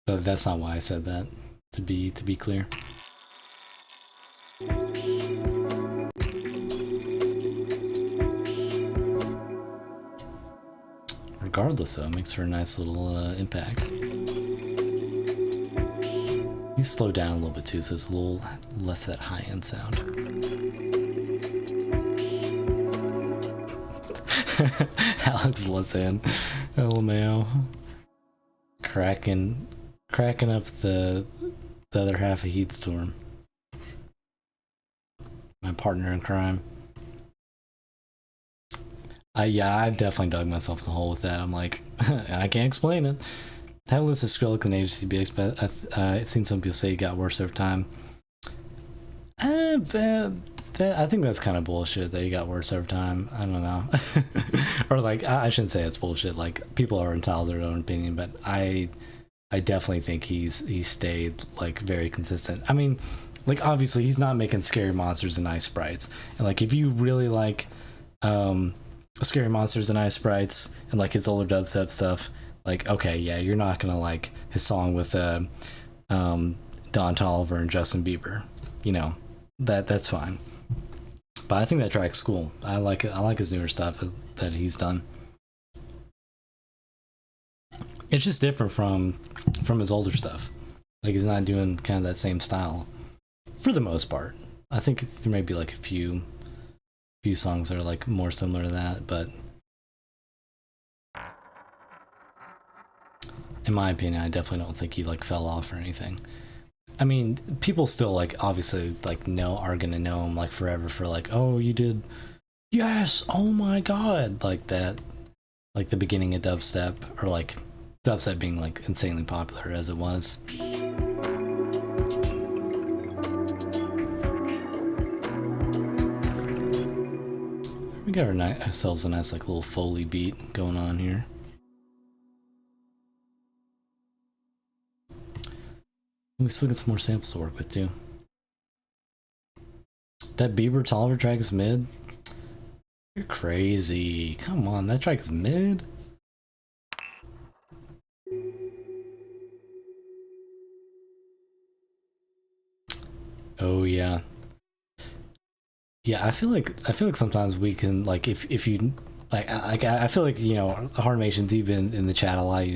But that's not why I said that. To be clear. Regardless, though, it makes for a nice little impact. You slow down a little bit too, so it's a little less that high-end sound. Alex Lezan, LMAO, cracking up the other half of Heatstorm. My partner in crime. Yeah, I've definitely dug myself in the hole with that. I'm like, I can't explain it. I haven't listened to Skrillex and HCBX, but I've seen some people say it got worse over time. I think that's kind of bullshit that he got worse over time. I don't know. Or like, I shouldn't say it's bullshit. Like, people are entitled to their own opinion, but I definitely think he's stayed like very consistent. I mean, like obviously he's not making Scary Monsters and Ice Sprites. And like, if you really like Scary Monsters and Ice Sprites and like his older dubstep stuff, like, okay, yeah, you're not gonna like his song with Don Toliver and Justin Bieber, you know, that's fine. But I think that track's cool. I like it. I like his newer stuff that he's done. It's just different from his older stuff. Like, he's not doing kind of that same style for the most part. I think there may be like a few songs that are like more similar to that, but in my opinion, I definitely don't think he like fell off or anything. I mean, people still like obviously like are gonna know him like forever for like, oh, you did, yes, oh my god, like that, like the beginning of dubstep, or like dubstep being like insanely popular as it was. We got ourselves a nice like little Foley beat going on here. We still get some more samples to work with too. That Bieber Tolliver track is mid? You're crazy. Come on, that track is mid? Oh yeah. Yeah, I feel like sometimes we can like if you I feel like Harmation deep in the chat a lot.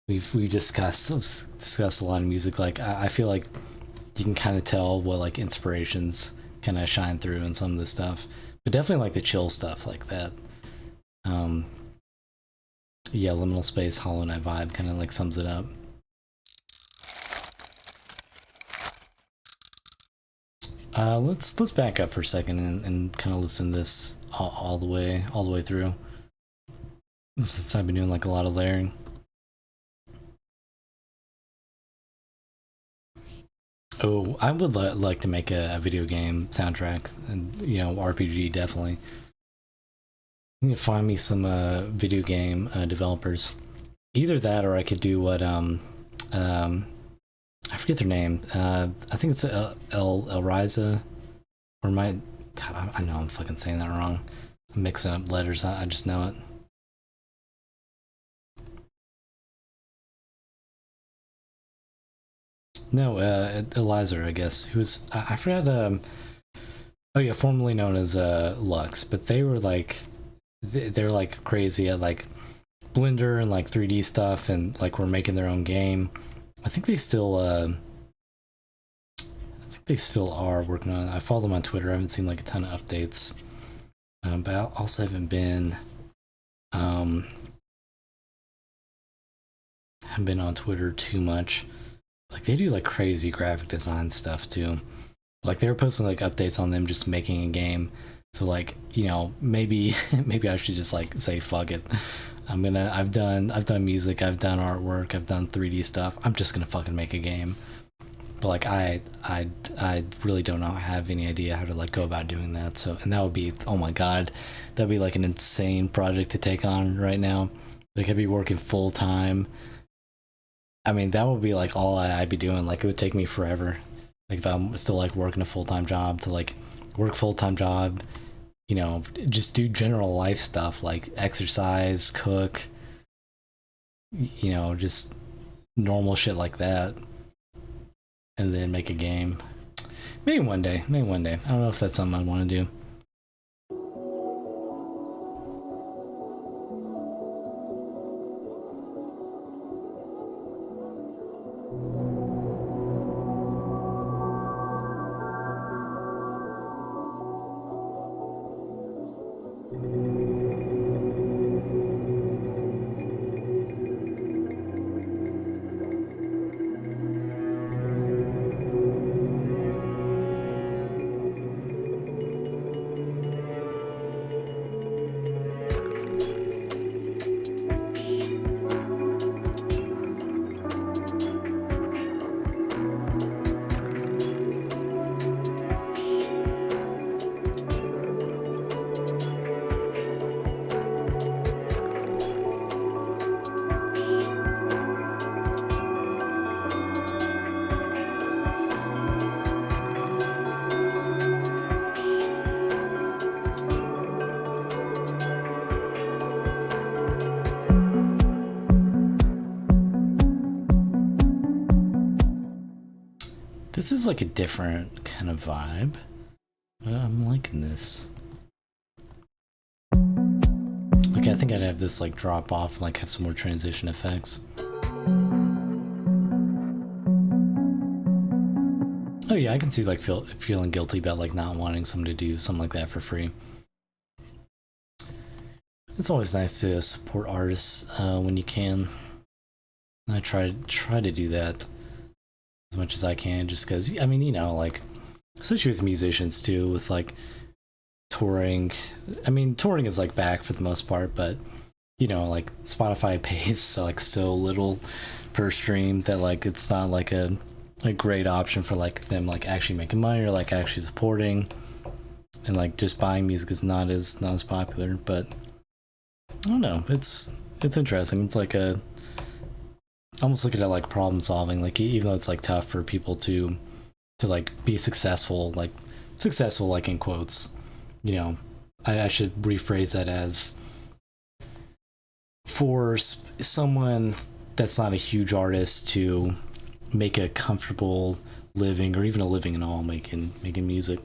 We've discussed a lot of music. Like I feel like you can kind of tell what like inspirations kind of shine through in some of this stuff, but definitely like the chill stuff like that. Um, yeah, Liminal Space, Hollow Knight vibe kind of like sums it up. Let's back up for a second and kind of listen to this all the way through. Since I've been doing like a lot of layering. Oh, I would like to make a video game soundtrack, and RPG definitely. You need to find me some video game developers. Either that, or I could do what I forget their name. I think it's El Riza, or my God. I know I'm fucking saying that wrong. I'm mixing up letters. I just know it. No, Eliza, I guess. Who was I forgot. Oh yeah, formerly known as Lux, but they were like they're like crazy at like Blender and like 3D stuff, and like we're making their own game. I think they still are working on it. I follow them on Twitter. I haven't seen like a ton of updates, but I also haven't been on Twitter too much. Like they do like crazy graphic design stuff too. Like they were posting like updates on them just making a game. So like maybe maybe I should just like say fuck it. I've done music, I've done artwork, I've done 3D stuff. I'm just gonna fucking make a game. But like I really don't have any idea how to like go about doing that. So and that would be, oh my god, that'd be like an insane project to take on right now. Like I'd be working full time. I mean that would be like all I'd be doing. Like it would take me forever. Like if I'm still like working a full time job, to like work full time job, just do general life stuff like exercise, cook, just normal shit like that, and then make a game. Maybe one day. I don't know if that's something I'd want to do. This is like a different kind of vibe. I'm liking this. Like I think I'd have this like drop off, like have some more transition effects. Oh yeah, I can see like feeling guilty about like not wanting someone to do something like that for free. It's always nice to support artists when you can. I try to do that as much as I can, just because I mean, like especially with musicians too, with like touring. I mean, touring is like back for the most part, but like Spotify pays so little per stream that like it's not like a great option for like them like actually making money or like actually supporting, and like just buying music is not as popular. But I don't know, it's interesting. It's like a almost look at it like problem solving, like even though it's like tough for people to like be successful like in quotes, I should rephrase that as for someone that's not a huge artist to make a comfortable living, or even a living at all, making music.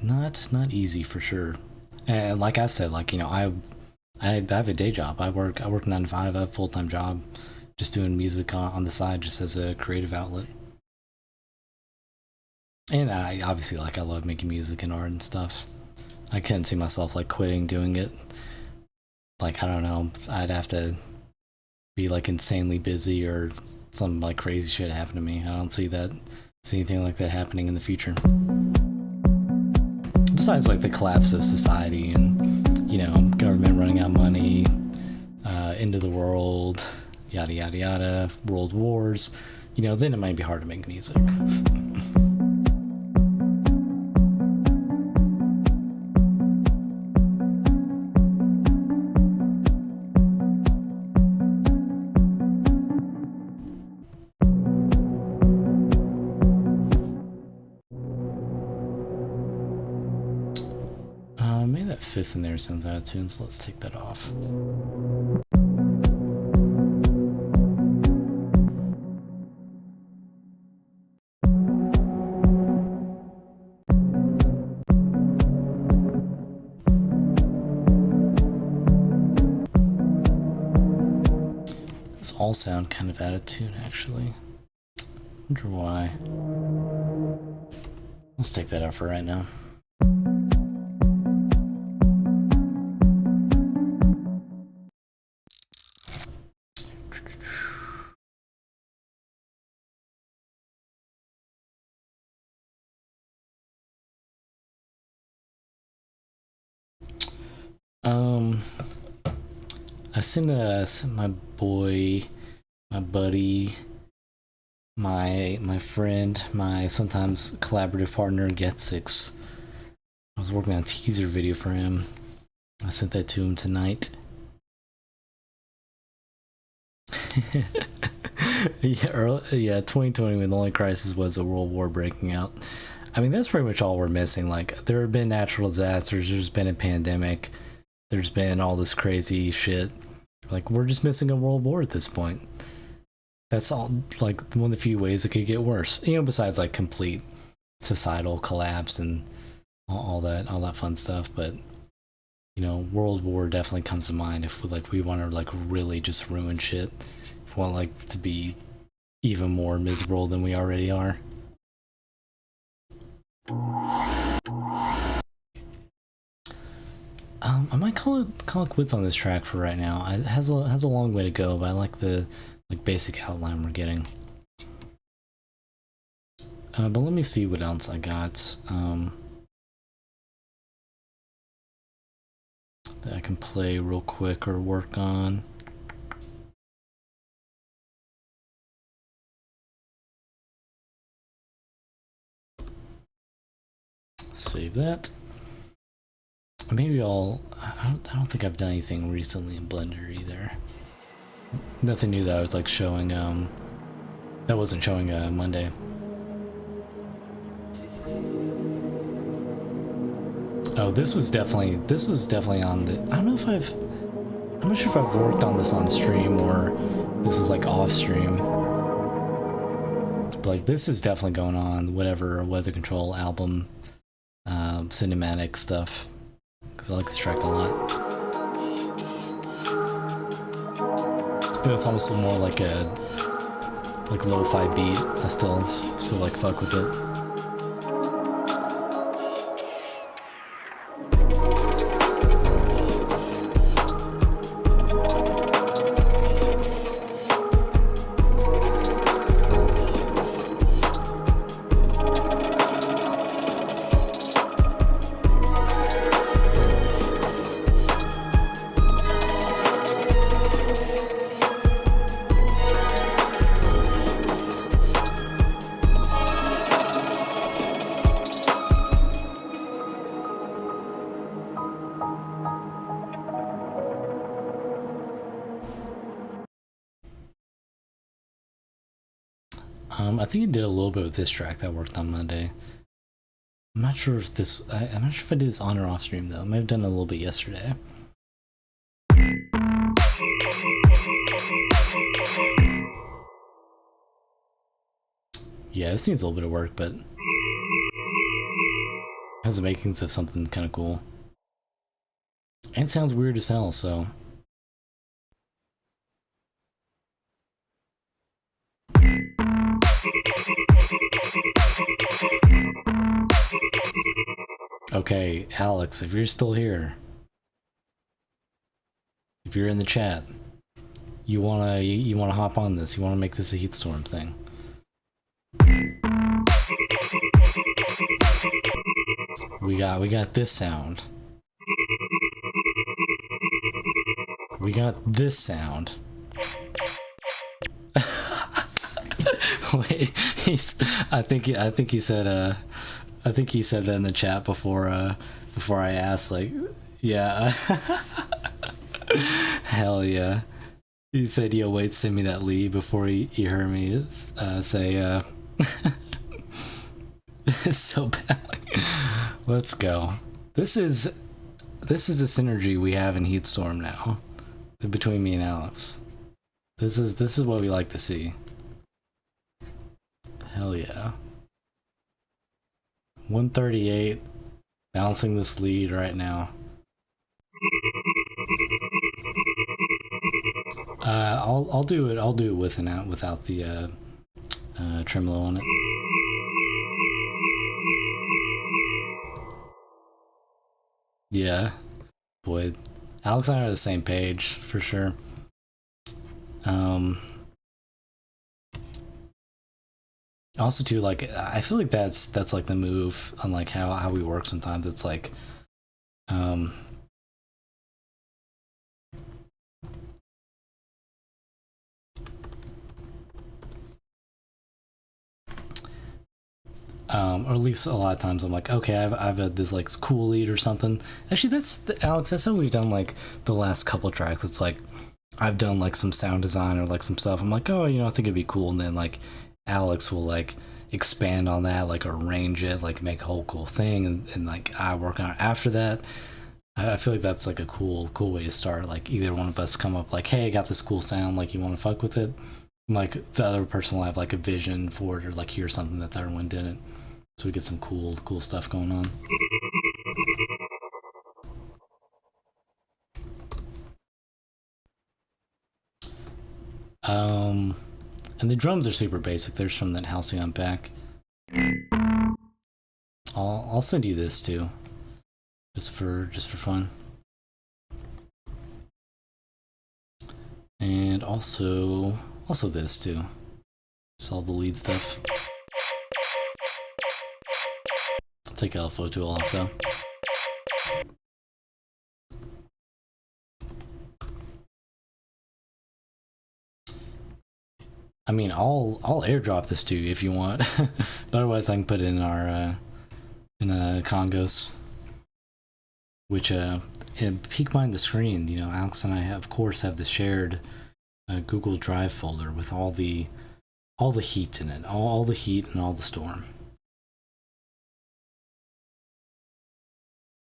Not easy for sure. And like I've said, like, you know, I have a day job. I work 9 to 5. I have a full-time job, just doing music on the side, just as a creative outlet. And I obviously, like, I love making music and art and stuff. I couldn't see myself like quitting doing it. Like, I don't know, I'd have to be like insanely busy or some like crazy shit happen to me. I don't see anything like that happening in the future. Besides like the collapse of society and, you know, government running out of money, end of the world, yada yada yada, world wars, you know, then it might be hard to make music. Maybe that fifth in there sounds out of tune, so let's take that off. This all sound kind of out of tune, actually. Wonder why. Let's take that out for right now. I sent my boy, my buddy, my friend, my sometimes collaborative partner, Get6. I was working on a teaser video for him. I sent that to him tonight. Yeah, 2020, when the only crisis was a world war breaking out. I mean, that's pretty much all we're missing. Like, there have been natural disasters, there's been a pandemic, there's been all this crazy shit. Like, we're just missing a world war at this point. That's all, like, one of the few ways it could get worse. You know, besides, like, complete societal collapse and all that fun stuff. But, you know, world war definitely comes to mind if we want to, like, really just ruin shit. If we want, like, to be even more miserable than we already are. I might call it quits on this track for right now. It has a long way to go, but I like the basic outline we're getting. But let me see what else I got that I can play real quick or work on. Save that. Maybe I don't think I've done anything recently in Blender either. Nothing new that I was like showing, that wasn't showing Monday. Oh, this was definitely on the, I'm not sure if I've worked on this on stream or this is like off stream. But like, this is definitely going on whatever Weather Control album cinematic stuff, because I like this track a lot. But it's almost more like a lo-fi beat. I still like fuck with it. I think I did a little bit with this track that worked on Monday. I'm not sure if I did this on or off stream though. I might have done a little bit yesterday. Yeah, this needs a little bit of work, but has the makings of something kind of cool. And sounds weird as hell, so. Okay, Alex, if you're still here, if you're in the chat, you wanna hop on this, you wanna make this a Heatstorm thing. We got this sound. We got this sound. Wait, I think he said that in the chat before I asked, like, yeah. Hell yeah. He said, yo, wait, send me that lead before he heard me say it's so bad. Let's go. This is the synergy we have in Heatstorm now, between me and Alex. This is what we like to see. Hell yeah. 138, balancing this lead right now. I'll do it with and out without the tremolo on it. Yeah, boy, Alex and I are on the same page for sure. Also too, like, I feel like that's like the move on like how we work sometimes. It's like or at least a lot of times I'm like, okay, I've had this like cool lead or something. Actually, Alex, that's how we've done like the last couple tracks. It's like I've done like some sound design or like some stuff. I'm like, oh, I think it'd be cool, and then like Alex will like expand on that, like arrange it, like make a whole cool thing, and like I work on it after that. I feel like that's like a cool way to start. Like either one of us come up like, hey, I got this cool sound, like you want to fuck with it? And, like the other person will have like a vision for it or like hear something that the other one didn't. So we get some cool stuff going on. And the drums are super basic. They're from that Halcyon pack. I'll send you this too, just for fun. And also this too. Just all the lead stuff. I'll take Alpha tool off though. I mean, I'll airdrop this to you if you want, but otherwise I can put it in our Congos, which peek behind the screen. Alex and I of course have the shared Google Drive folder with all the heat in it, all the heat and all the storm.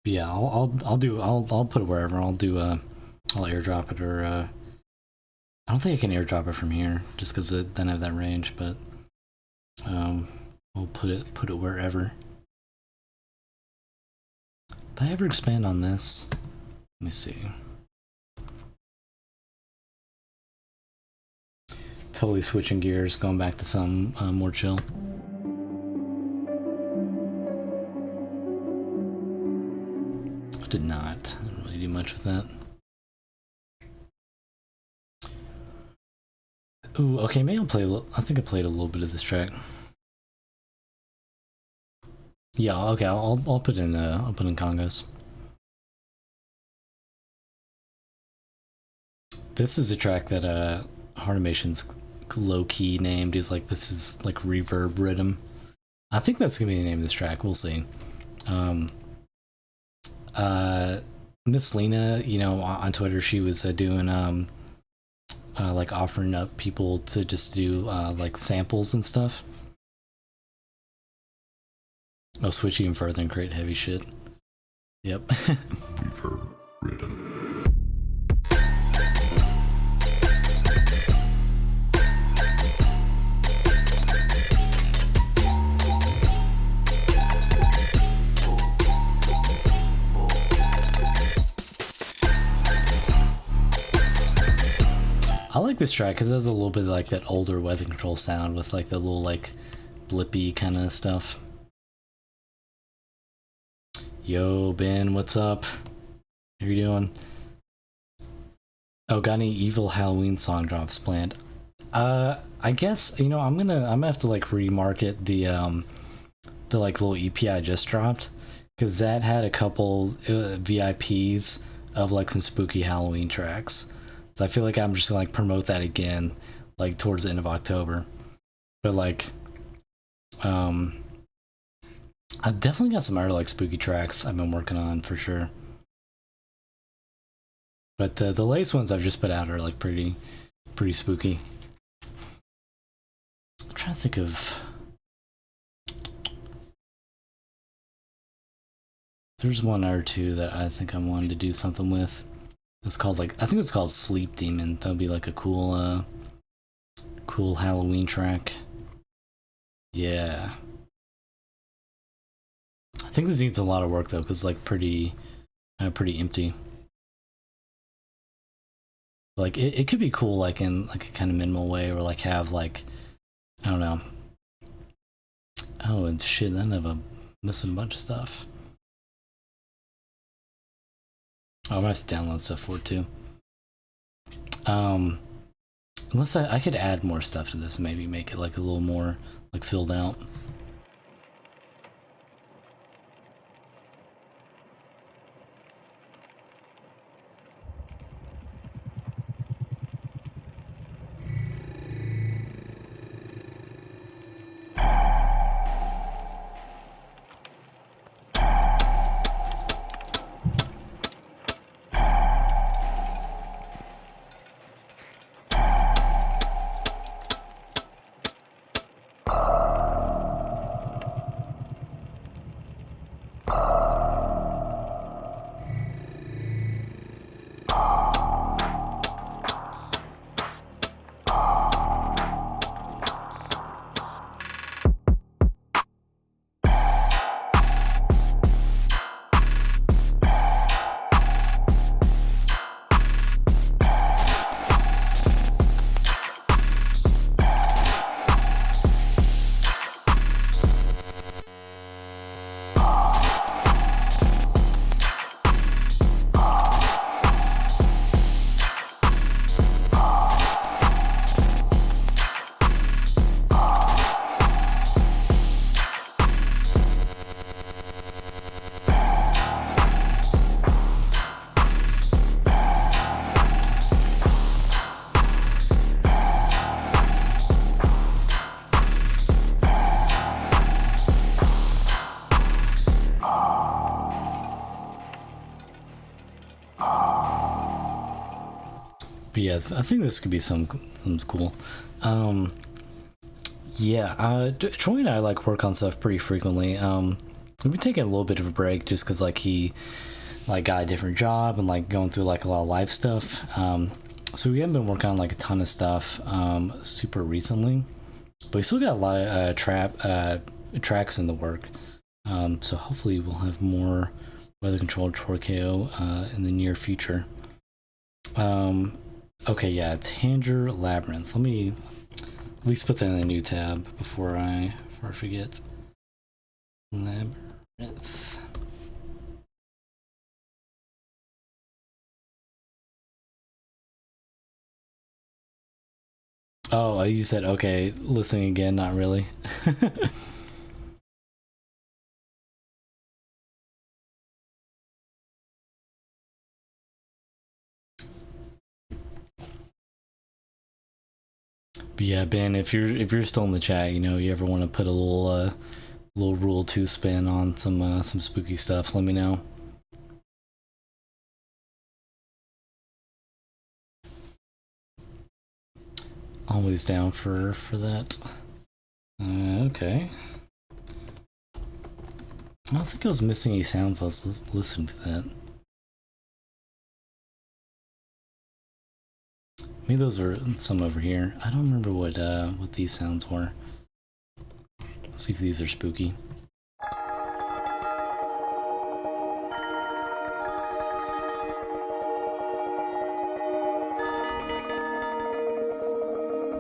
But yeah, I'll put it wherever. I'll airdrop it, or I don't think I can airdrop it from here, just because it doesn't have that range. But we'll put it wherever. Did I ever expand on this? Let me see. Totally switching gears, going back to some more chill. I did not. I didn't really do much with that. Ooh, okay, maybe I'll play I think I played a little bit of this track. Yeah, okay, I'll put in Congos. This is a track that Heartimation's low-key named. He's like, this is like reverb rhythm. I think that's gonna be the name of this track. We'll see. Miss Lena, on Twitter, she was doing like offering up people to just do like samples and stuff. I'll switch even further and create heavy shit. Yep. Reverb rhythm. I like this track because it has a little bit of like that older Weather Control sound with like the little like blippy kind of stuff. Yo, Ben, what's up? How you doing? Oh, got any evil Halloween song drops planned? I guess, you know, I'm gonna have to like remarket the like little EP I just dropped, because that had a couple VIPs of like some spooky Halloween tracks. So I feel like I'm just gonna like promote that again, like towards the end of October. But like, I've definitely got some other like spooky tracks I've been working on for sure. But the latest ones I've just put out are like pretty spooky. I'm trying to think of. There's one or two that I think I wanted to do something with. It's called like, I think it's called Sleep Demon. That would be like a cool cool Halloween track. Yeah. I think this needs a lot of work though, because like pretty empty. Like it could be cool like in like a kind of minimal way, or like have like, I don't know. Oh, and shit, then I'm missing a bunch of stuff. Oh, I'm gonna have to download stuff for it too. Unless I could add more stuff to this, maybe make it like a little more like filled out. But yeah, I think this could be something cool. Yeah, Troy and I like work on stuff pretty frequently. We've been taking a little bit of a break just because like he like got a different job and like going through like a lot of life stuff. So we haven't been working on like a ton of stuff super recently, but we still got a lot of tracks in the work. So hopefully we'll have more weather controlled Torqueo in the near future. Okay, yeah, Tanger Labyrinth. Let me at least put that in a new tab before I forget. Labyrinth. Oh, you said okay. Listening again, not really. But yeah, Ben, if you're still in the chat, you know, you ever want to put a little Rule 2 spin on some spooky stuff, let me know. Always down for that. Okay. I don't think I was missing any sounds. Let's listen to that. Maybe those are some over here. I don't remember what these sounds were. Let's see if these are spooky.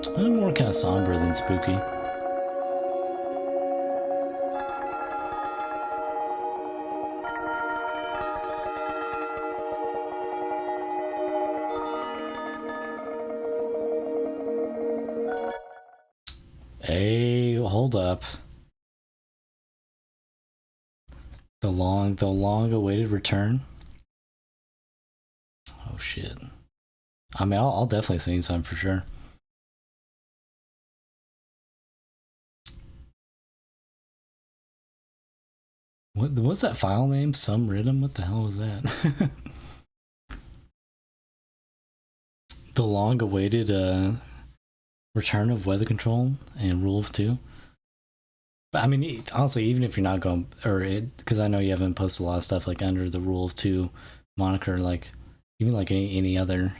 More kind of somber than spooky. Hey, hold up. The long awaited return. Oh shit. I mean, I'll definitely sing some for sure. What's that file name? Some Rhythm? What the hell is that? The long awaited return of Weather Control and Rule of Two. But I mean, honestly, even if you're not going, because I know you haven't posted a lot of stuff like under the Rule of Two moniker, like even like any other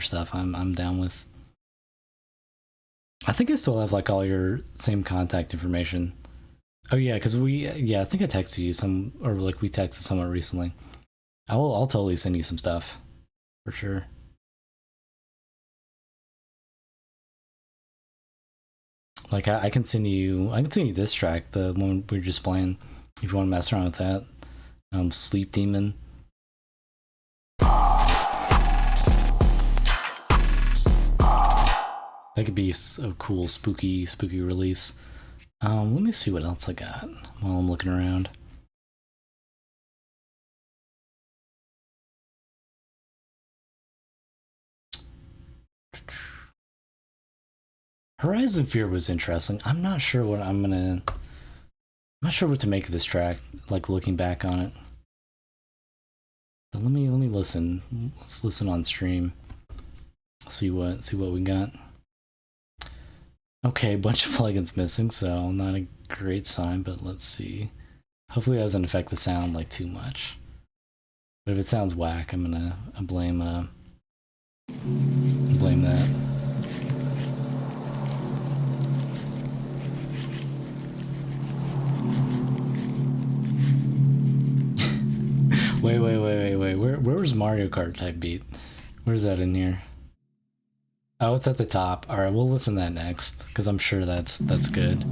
stuff, I'm down with. I think I still have like all your same contact information. Oh yeah, because I think I texted you some, or like we texted someone recently. I'll totally send you some stuff, for sure. Like I can send you this track, the one we were just playing, if you want to mess around with that. Sleep Demon. That could be a cool spooky release. Let me see what else I got while I'm looking around. Horizon Fear was interesting. I'm not sure what to make of this track, like looking back on it. But let me listen. Let's listen on stream. See what we got. Okay, a bunch of plugins missing, so not a great sign, but let's see. Hopefully it doesn't affect the sound like too much. But if it sounds whack, I'm gonna blame that. Wait. Where was Mario Kart type beat? Where's that in here? Oh, it's at the top. All right, we'll listen to that next because I'm sure that's good.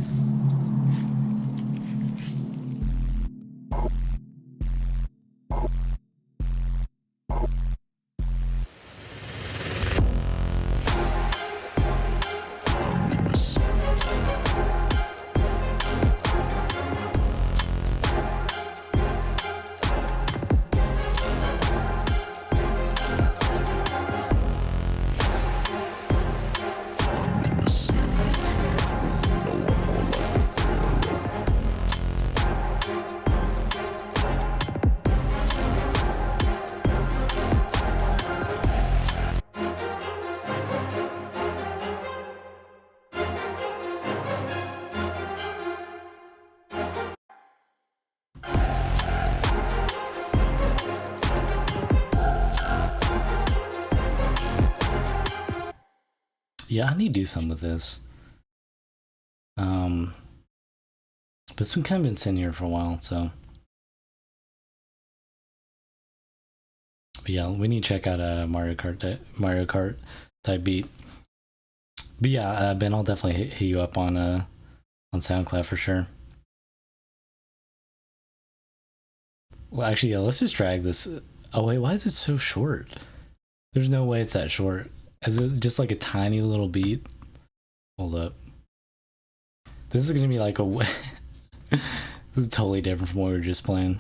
Yeah, I need to do something with this. But it's been kind of been sitting here for a while, so. But yeah, we need to check out a Mario Kart type beat. But yeah, Ben, I'll definitely hit you up on SoundCloud for sure. Well, actually, yeah, let's just drag this. Oh wait, why is it so short? There's no way it's that short. Is it just like a tiny little beat? Hold up. This is gonna be like a this is totally different from what we were just playing.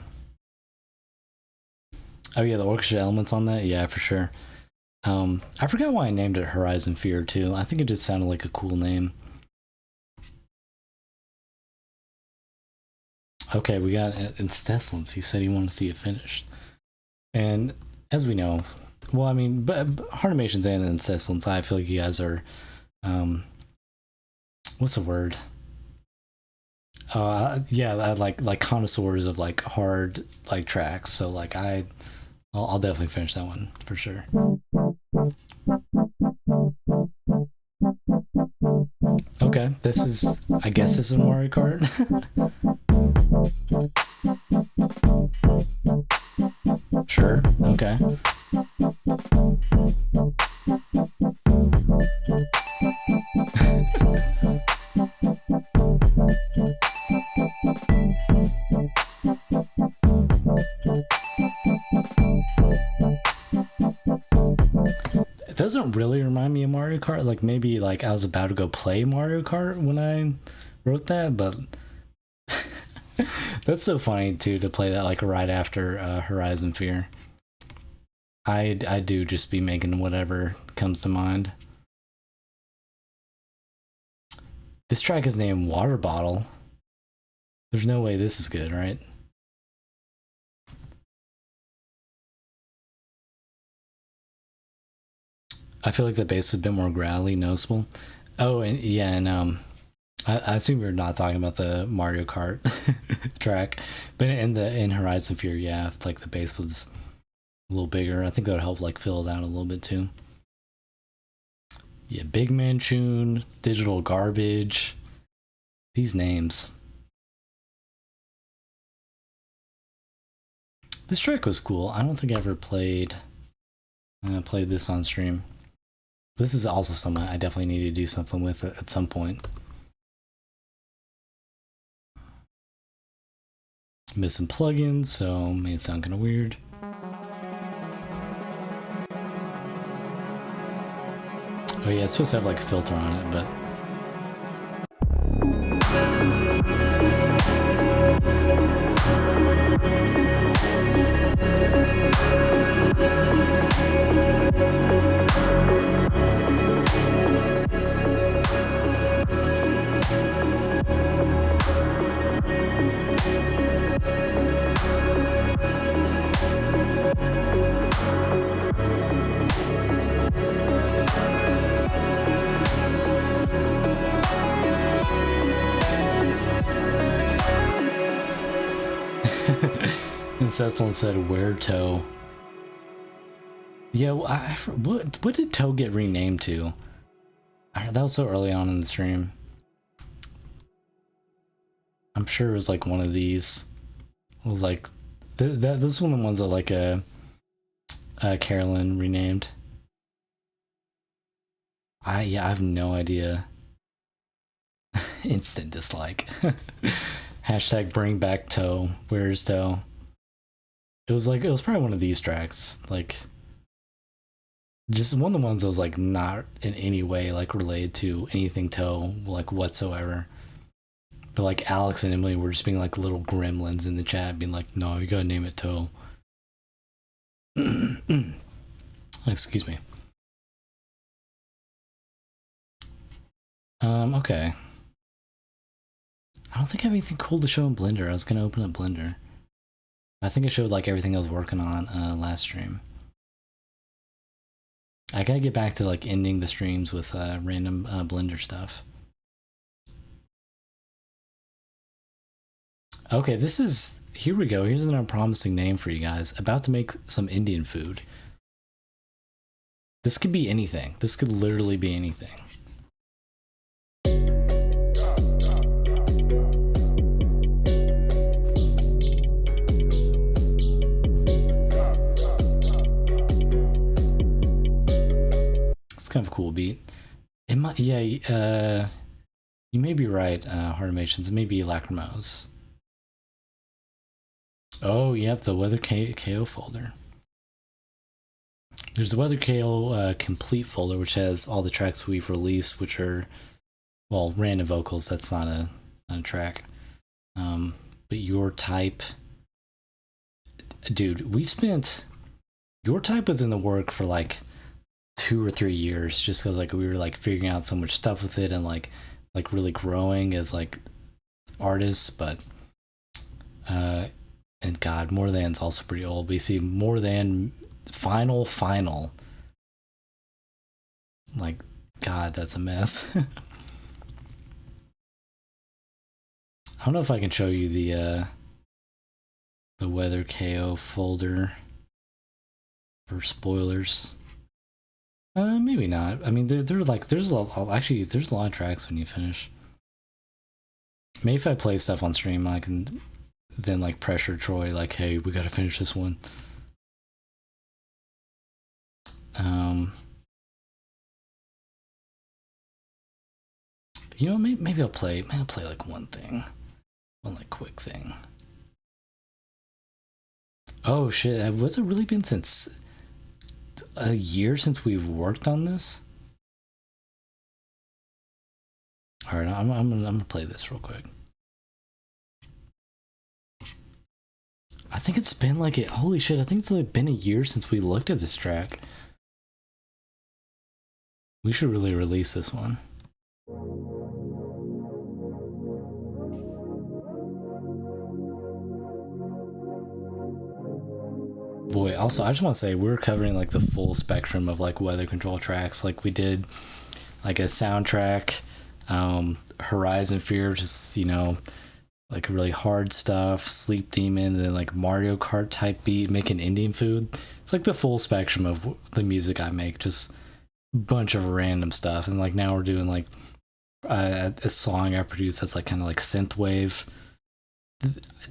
Oh yeah, the orchestra elements on that, yeah, for sure. I forgot why I named it Horizon Fear too. I think it just sounded like a cool name. Okay, we got Incestlins. He said he wanted to see it finished. And as we know, well, I mean, but Heartimations and Incestlins, I feel like you guys are, what's the word? Yeah, like connoisseurs of like hard like tracks. So like I'll definitely finish that one for sure. Okay, I guess this is Mario Kart. Sure, okay. doesn't really remind me of Mario Kart. Like maybe like I was about to go play Mario Kart when I wrote that, but that's so funny too to play that like right after Horizon Fear. I do just be making whatever comes to mind. This track is named Water Bottle. There's no way this is good, right? I feel like the bass is a bit more growly, noticeable. Oh, and yeah, and I assume you're not talking about the Mario Kart track, but in Horizon Fear, yeah, if, like the bass was a little bigger, I think that would help like fill it out a little bit too. Yeah, Big Man Tune, Digital Garbage. These names. This track was cool. I don't think I ever played this on stream. This is also something I definitely need to do something with at some point. Missing plugins, so made it sound kind of weird. Oh yeah, it's supposed to have like a filter on it, but and Cecilin said, "Where Toe?" Yeah, well, what did Toe get renamed to? That was so early on in the stream. I'm sure it was like one of these. It was like this is one of the ones that like Carolyn renamed. I have no idea. Instant dislike. Hashtag bring back Toe. Where's Toe? It was probably one of these tracks. Like just one of the ones that was like not in any way like related to anything Toe like whatsoever. But like Alex and Emily were just being like little gremlins in the chat, being like, "No, you gotta name it Toe." Excuse me. Okay. I don't think I have anything cool to show in Blender. I was gonna open up Blender. I think I showed like everything I was working on last stream. I gotta get back to like ending the streams with random Blender stuff. Okay, here we go. Here's an unpromising name for you guys. About to make some Indian food. This could be anything. This could literally be anything. It's kind of a cool beat. It might, yeah, you may be right, Heartimations. It may be Lacrimose. Oh, yep, the Weather KO folder. There's the Weather KO complete folder, which has all the tracks we've released, which are, well, random vocals. That's not a track. But Your Type, dude, Your Type was in the work for like 2 or 3 years, just because like we were like figuring out so much stuff with it and like really growing as like artists. But and God, More Than's also pretty old. We see More Than final. Like, God, that's a mess. I don't know if I can show you the Weather KO folder for spoilers. Maybe not. I mean, they're like there's a lot, actually there's a lot of tracks when you finish. Maybe if I play stuff on stream, I can then like pressure Troy, like, hey, we gotta finish this one. You know, maybe I'll play like one like quick thing. Oh shit, has it really been since a year since we've worked on this? All right, I'm gonna play this real quick. I think it's been like it. Holy shit! I think it's like been a year since we looked at this track. We should really release this one. Boy, also I just want to say we're covering like the full spectrum of like weather control tracks. Like we did like a soundtrack, Horizon Fear, just like really hard stuff, Sleep Demon, and then like Mario Kart type beat, making Indian food. It's like the full spectrum of the music I make, just a bunch of random stuff. And like now we're doing like a song I produce that's like kind of like synthwave.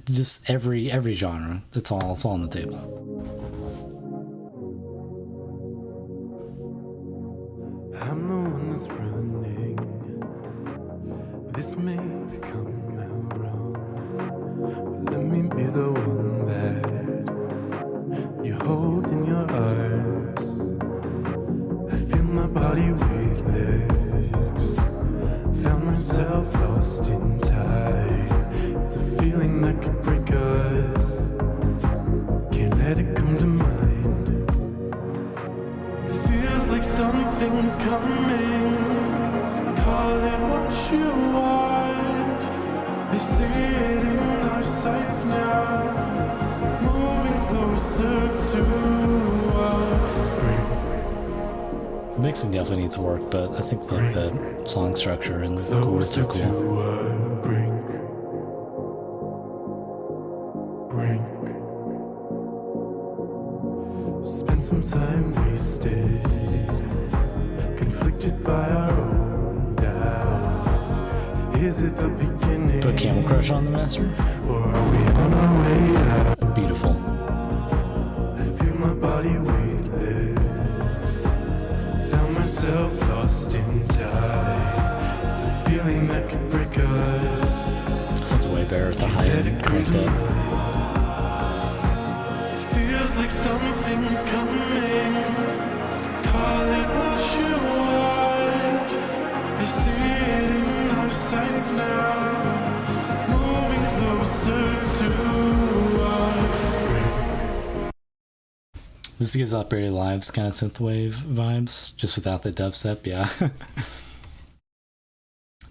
Just every genre. It's all on the table. I'm the one that's running. This may come out wrong, but let me be the one that you hold in your arms. I feel my body weightless. Found myself lost in time. It's a feeling that could break us. Can't let it come to mind. Feels like something's coming. Call it what you want. They see it in our sights now. Moving closer to our brink. Mixing definitely needs work, but I think like the song structure and the chords are cool. Brink. Spent some time wasted, conflicted by our own doubts. Is it the beginning? Put Camel Crush on the master. Or are we on our way out? Beautiful. I feel my body weightless. Found myself lost in time. It's a feeling that could break us. Sounds way better with the high cranked up. Feels like something's coming. Call it what you want. They see it in our sights now. Moving closer to our brink. This gives Operator Live's kind of synthwave vibes, just without the dubstep, yeah.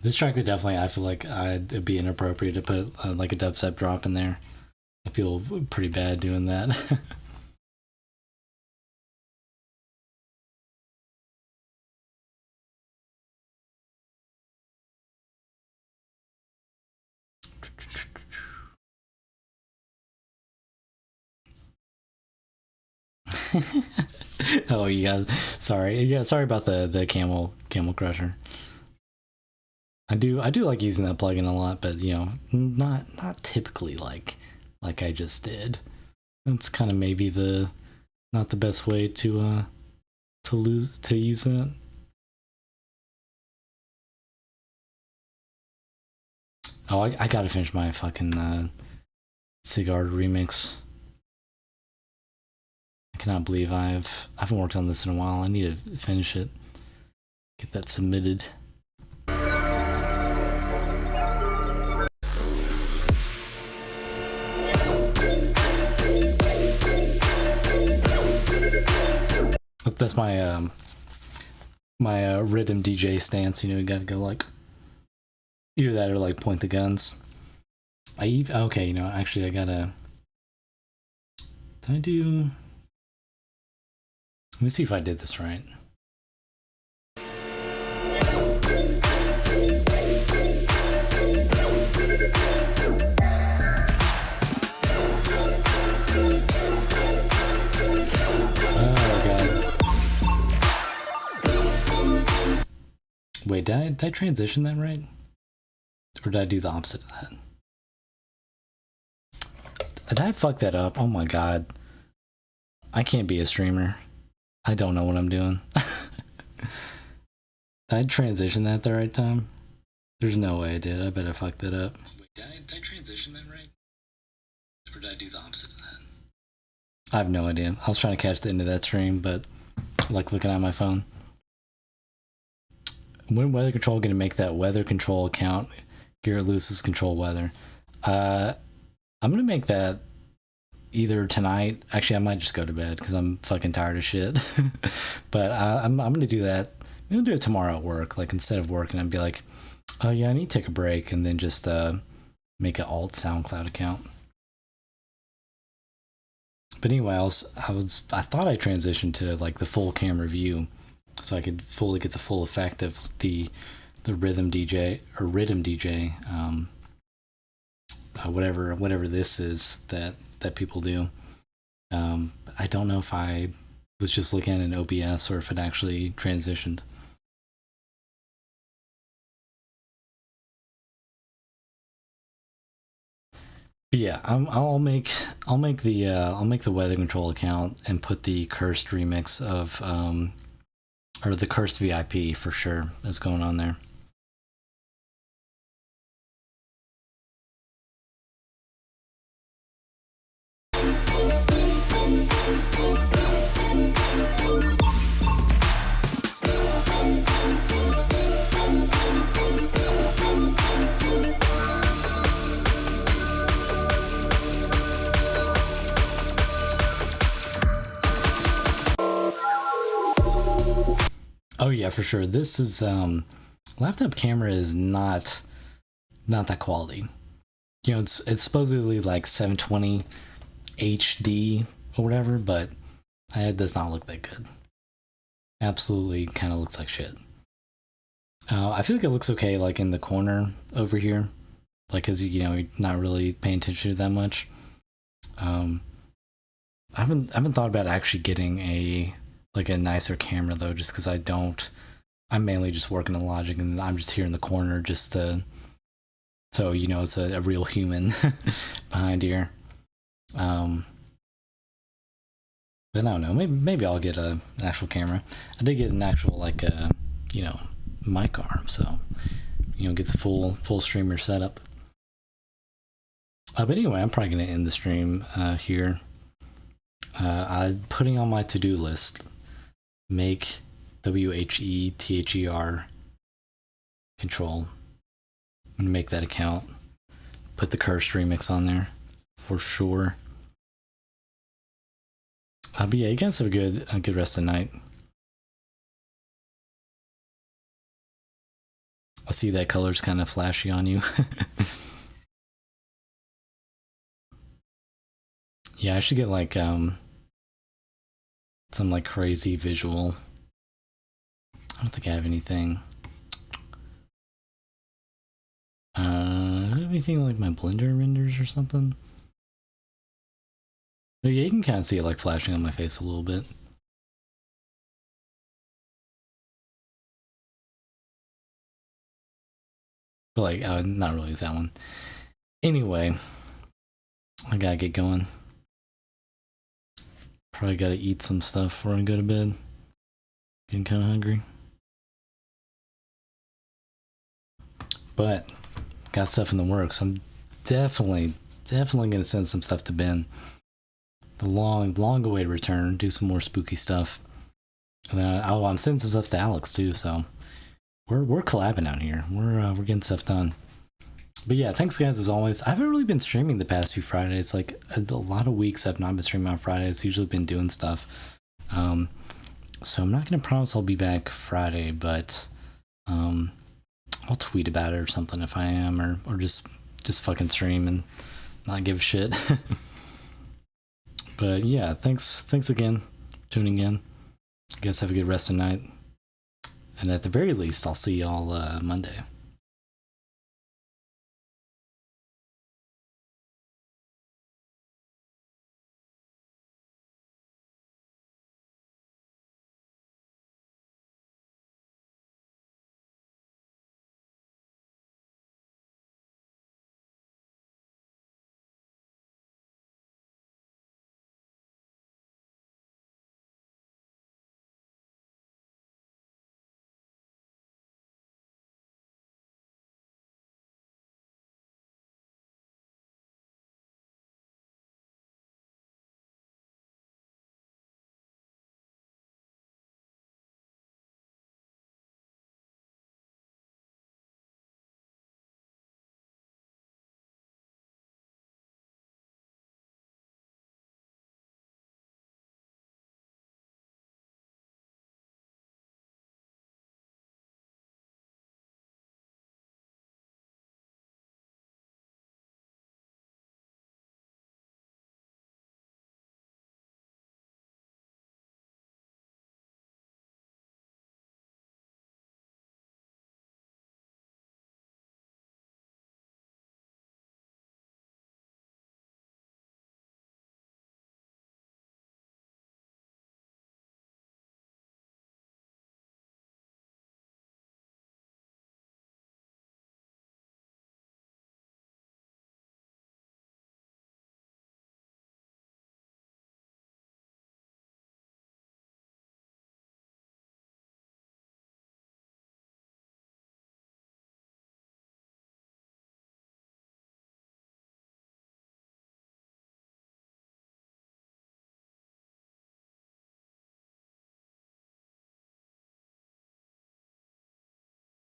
This track would definitely, I feel like it'd be inappropriate to put like a dubstep drop in there. I feel pretty bad doing that. Oh, you guys, sorry. Yeah, sorry about the camel crusher. I do like using that plugin a lot, but not typically like I just did. That's kind of maybe not the best way to use it. Oh, I gotta finish my fucking cigar remix. I cannot believe I haven't worked on this in a while. I need to finish it, get that submitted. That's my my rhythm DJ stance. You gotta go like either that or like point the guns. Okay, actually I gotta. Did I do? Let me see if I did this right. Wait, did I transition that right? Or did I do the opposite of that? Did I fuck that up? Oh my god. I can't be a streamer. I don't know what I'm doing. Did I transition that the right time? There's no way I did. I bet I fucked that up. Wait, did I transition that right? Or did I do the opposite of that? I have no idea. I was trying to catch the end of that stream, but like looking at my phone. When weather control going to make that weather control account? Garrett Lewis's control weather. I'm gonna make that either tonight. Actually, I might just go to bed because I'm fucking tired of shit. But I'm gonna do that. I'm gonna do it tomorrow at work. Like instead of working, I'd be like, oh yeah, I need to take a break, and then just make an alt SoundCloud account. But anyway, I thought I transitioned to like the full camera view, so I could fully get the full effect of the rhythm DJ or rhythm DJ, whatever this is that people do. I don't know if I was just looking at an OBS or if it actually transitioned. But yeah, I'll make the weather control account and put the cursed remix of or the cursed VIP for sure that's going on there. Oh yeah, for sure. This is laptop camera is not that quality. You know, it's supposedly like 720 HD or whatever, but it does not look that good. Absolutely, kind of looks like shit. I feel like it looks okay, like in the corner over here, like because you know you're not really paying attention to that much. I haven't thought about actually getting a nicer camera though, just because I'm mainly just working in Logic and I'm just here in the corner just to, so you know it's a real human behind here. But I don't know, maybe I'll get an actual camera. I did get an actual mic arm, so get the full streamer setup. But anyway, I'm probably gonna end the stream here. I'm putting on my to-do list, make WHETHER control. I'm gonna make that account, put the cursed remix on there for sure. But yeah, you guys have a good rest of the night. I see that color's kind of flashy on you. Yeah, I should get like some like crazy visual. I don't think I have anything. Do I have anything like my Blender renders or something? Oh yeah, you can kind of see it like flashing on my face a little bit. But like, not really with that one. Anyway, I gotta get going. Probably gotta eat some stuff before I go to bed. Getting kind of hungry. But got stuff in the works. I'm definitely gonna send some stuff to Ben. The long awaited return. Do some more spooky stuff. And I'm sending some stuff to Alex too. So we're collabing out here. We're getting stuff done. But yeah, thanks guys as always. I haven't really been streaming the past few Fridays. Like a lot of weeks I've not been streaming on Fridays. Usually been doing stuff. So I'm not gonna promise I'll be back Friday, but I'll tweet about it or something if I am, or just fucking stream and not give a shit. But yeah, thanks again for tuning in. You guys have a good rest of the night. And at the very least, I'll see y'all Monday.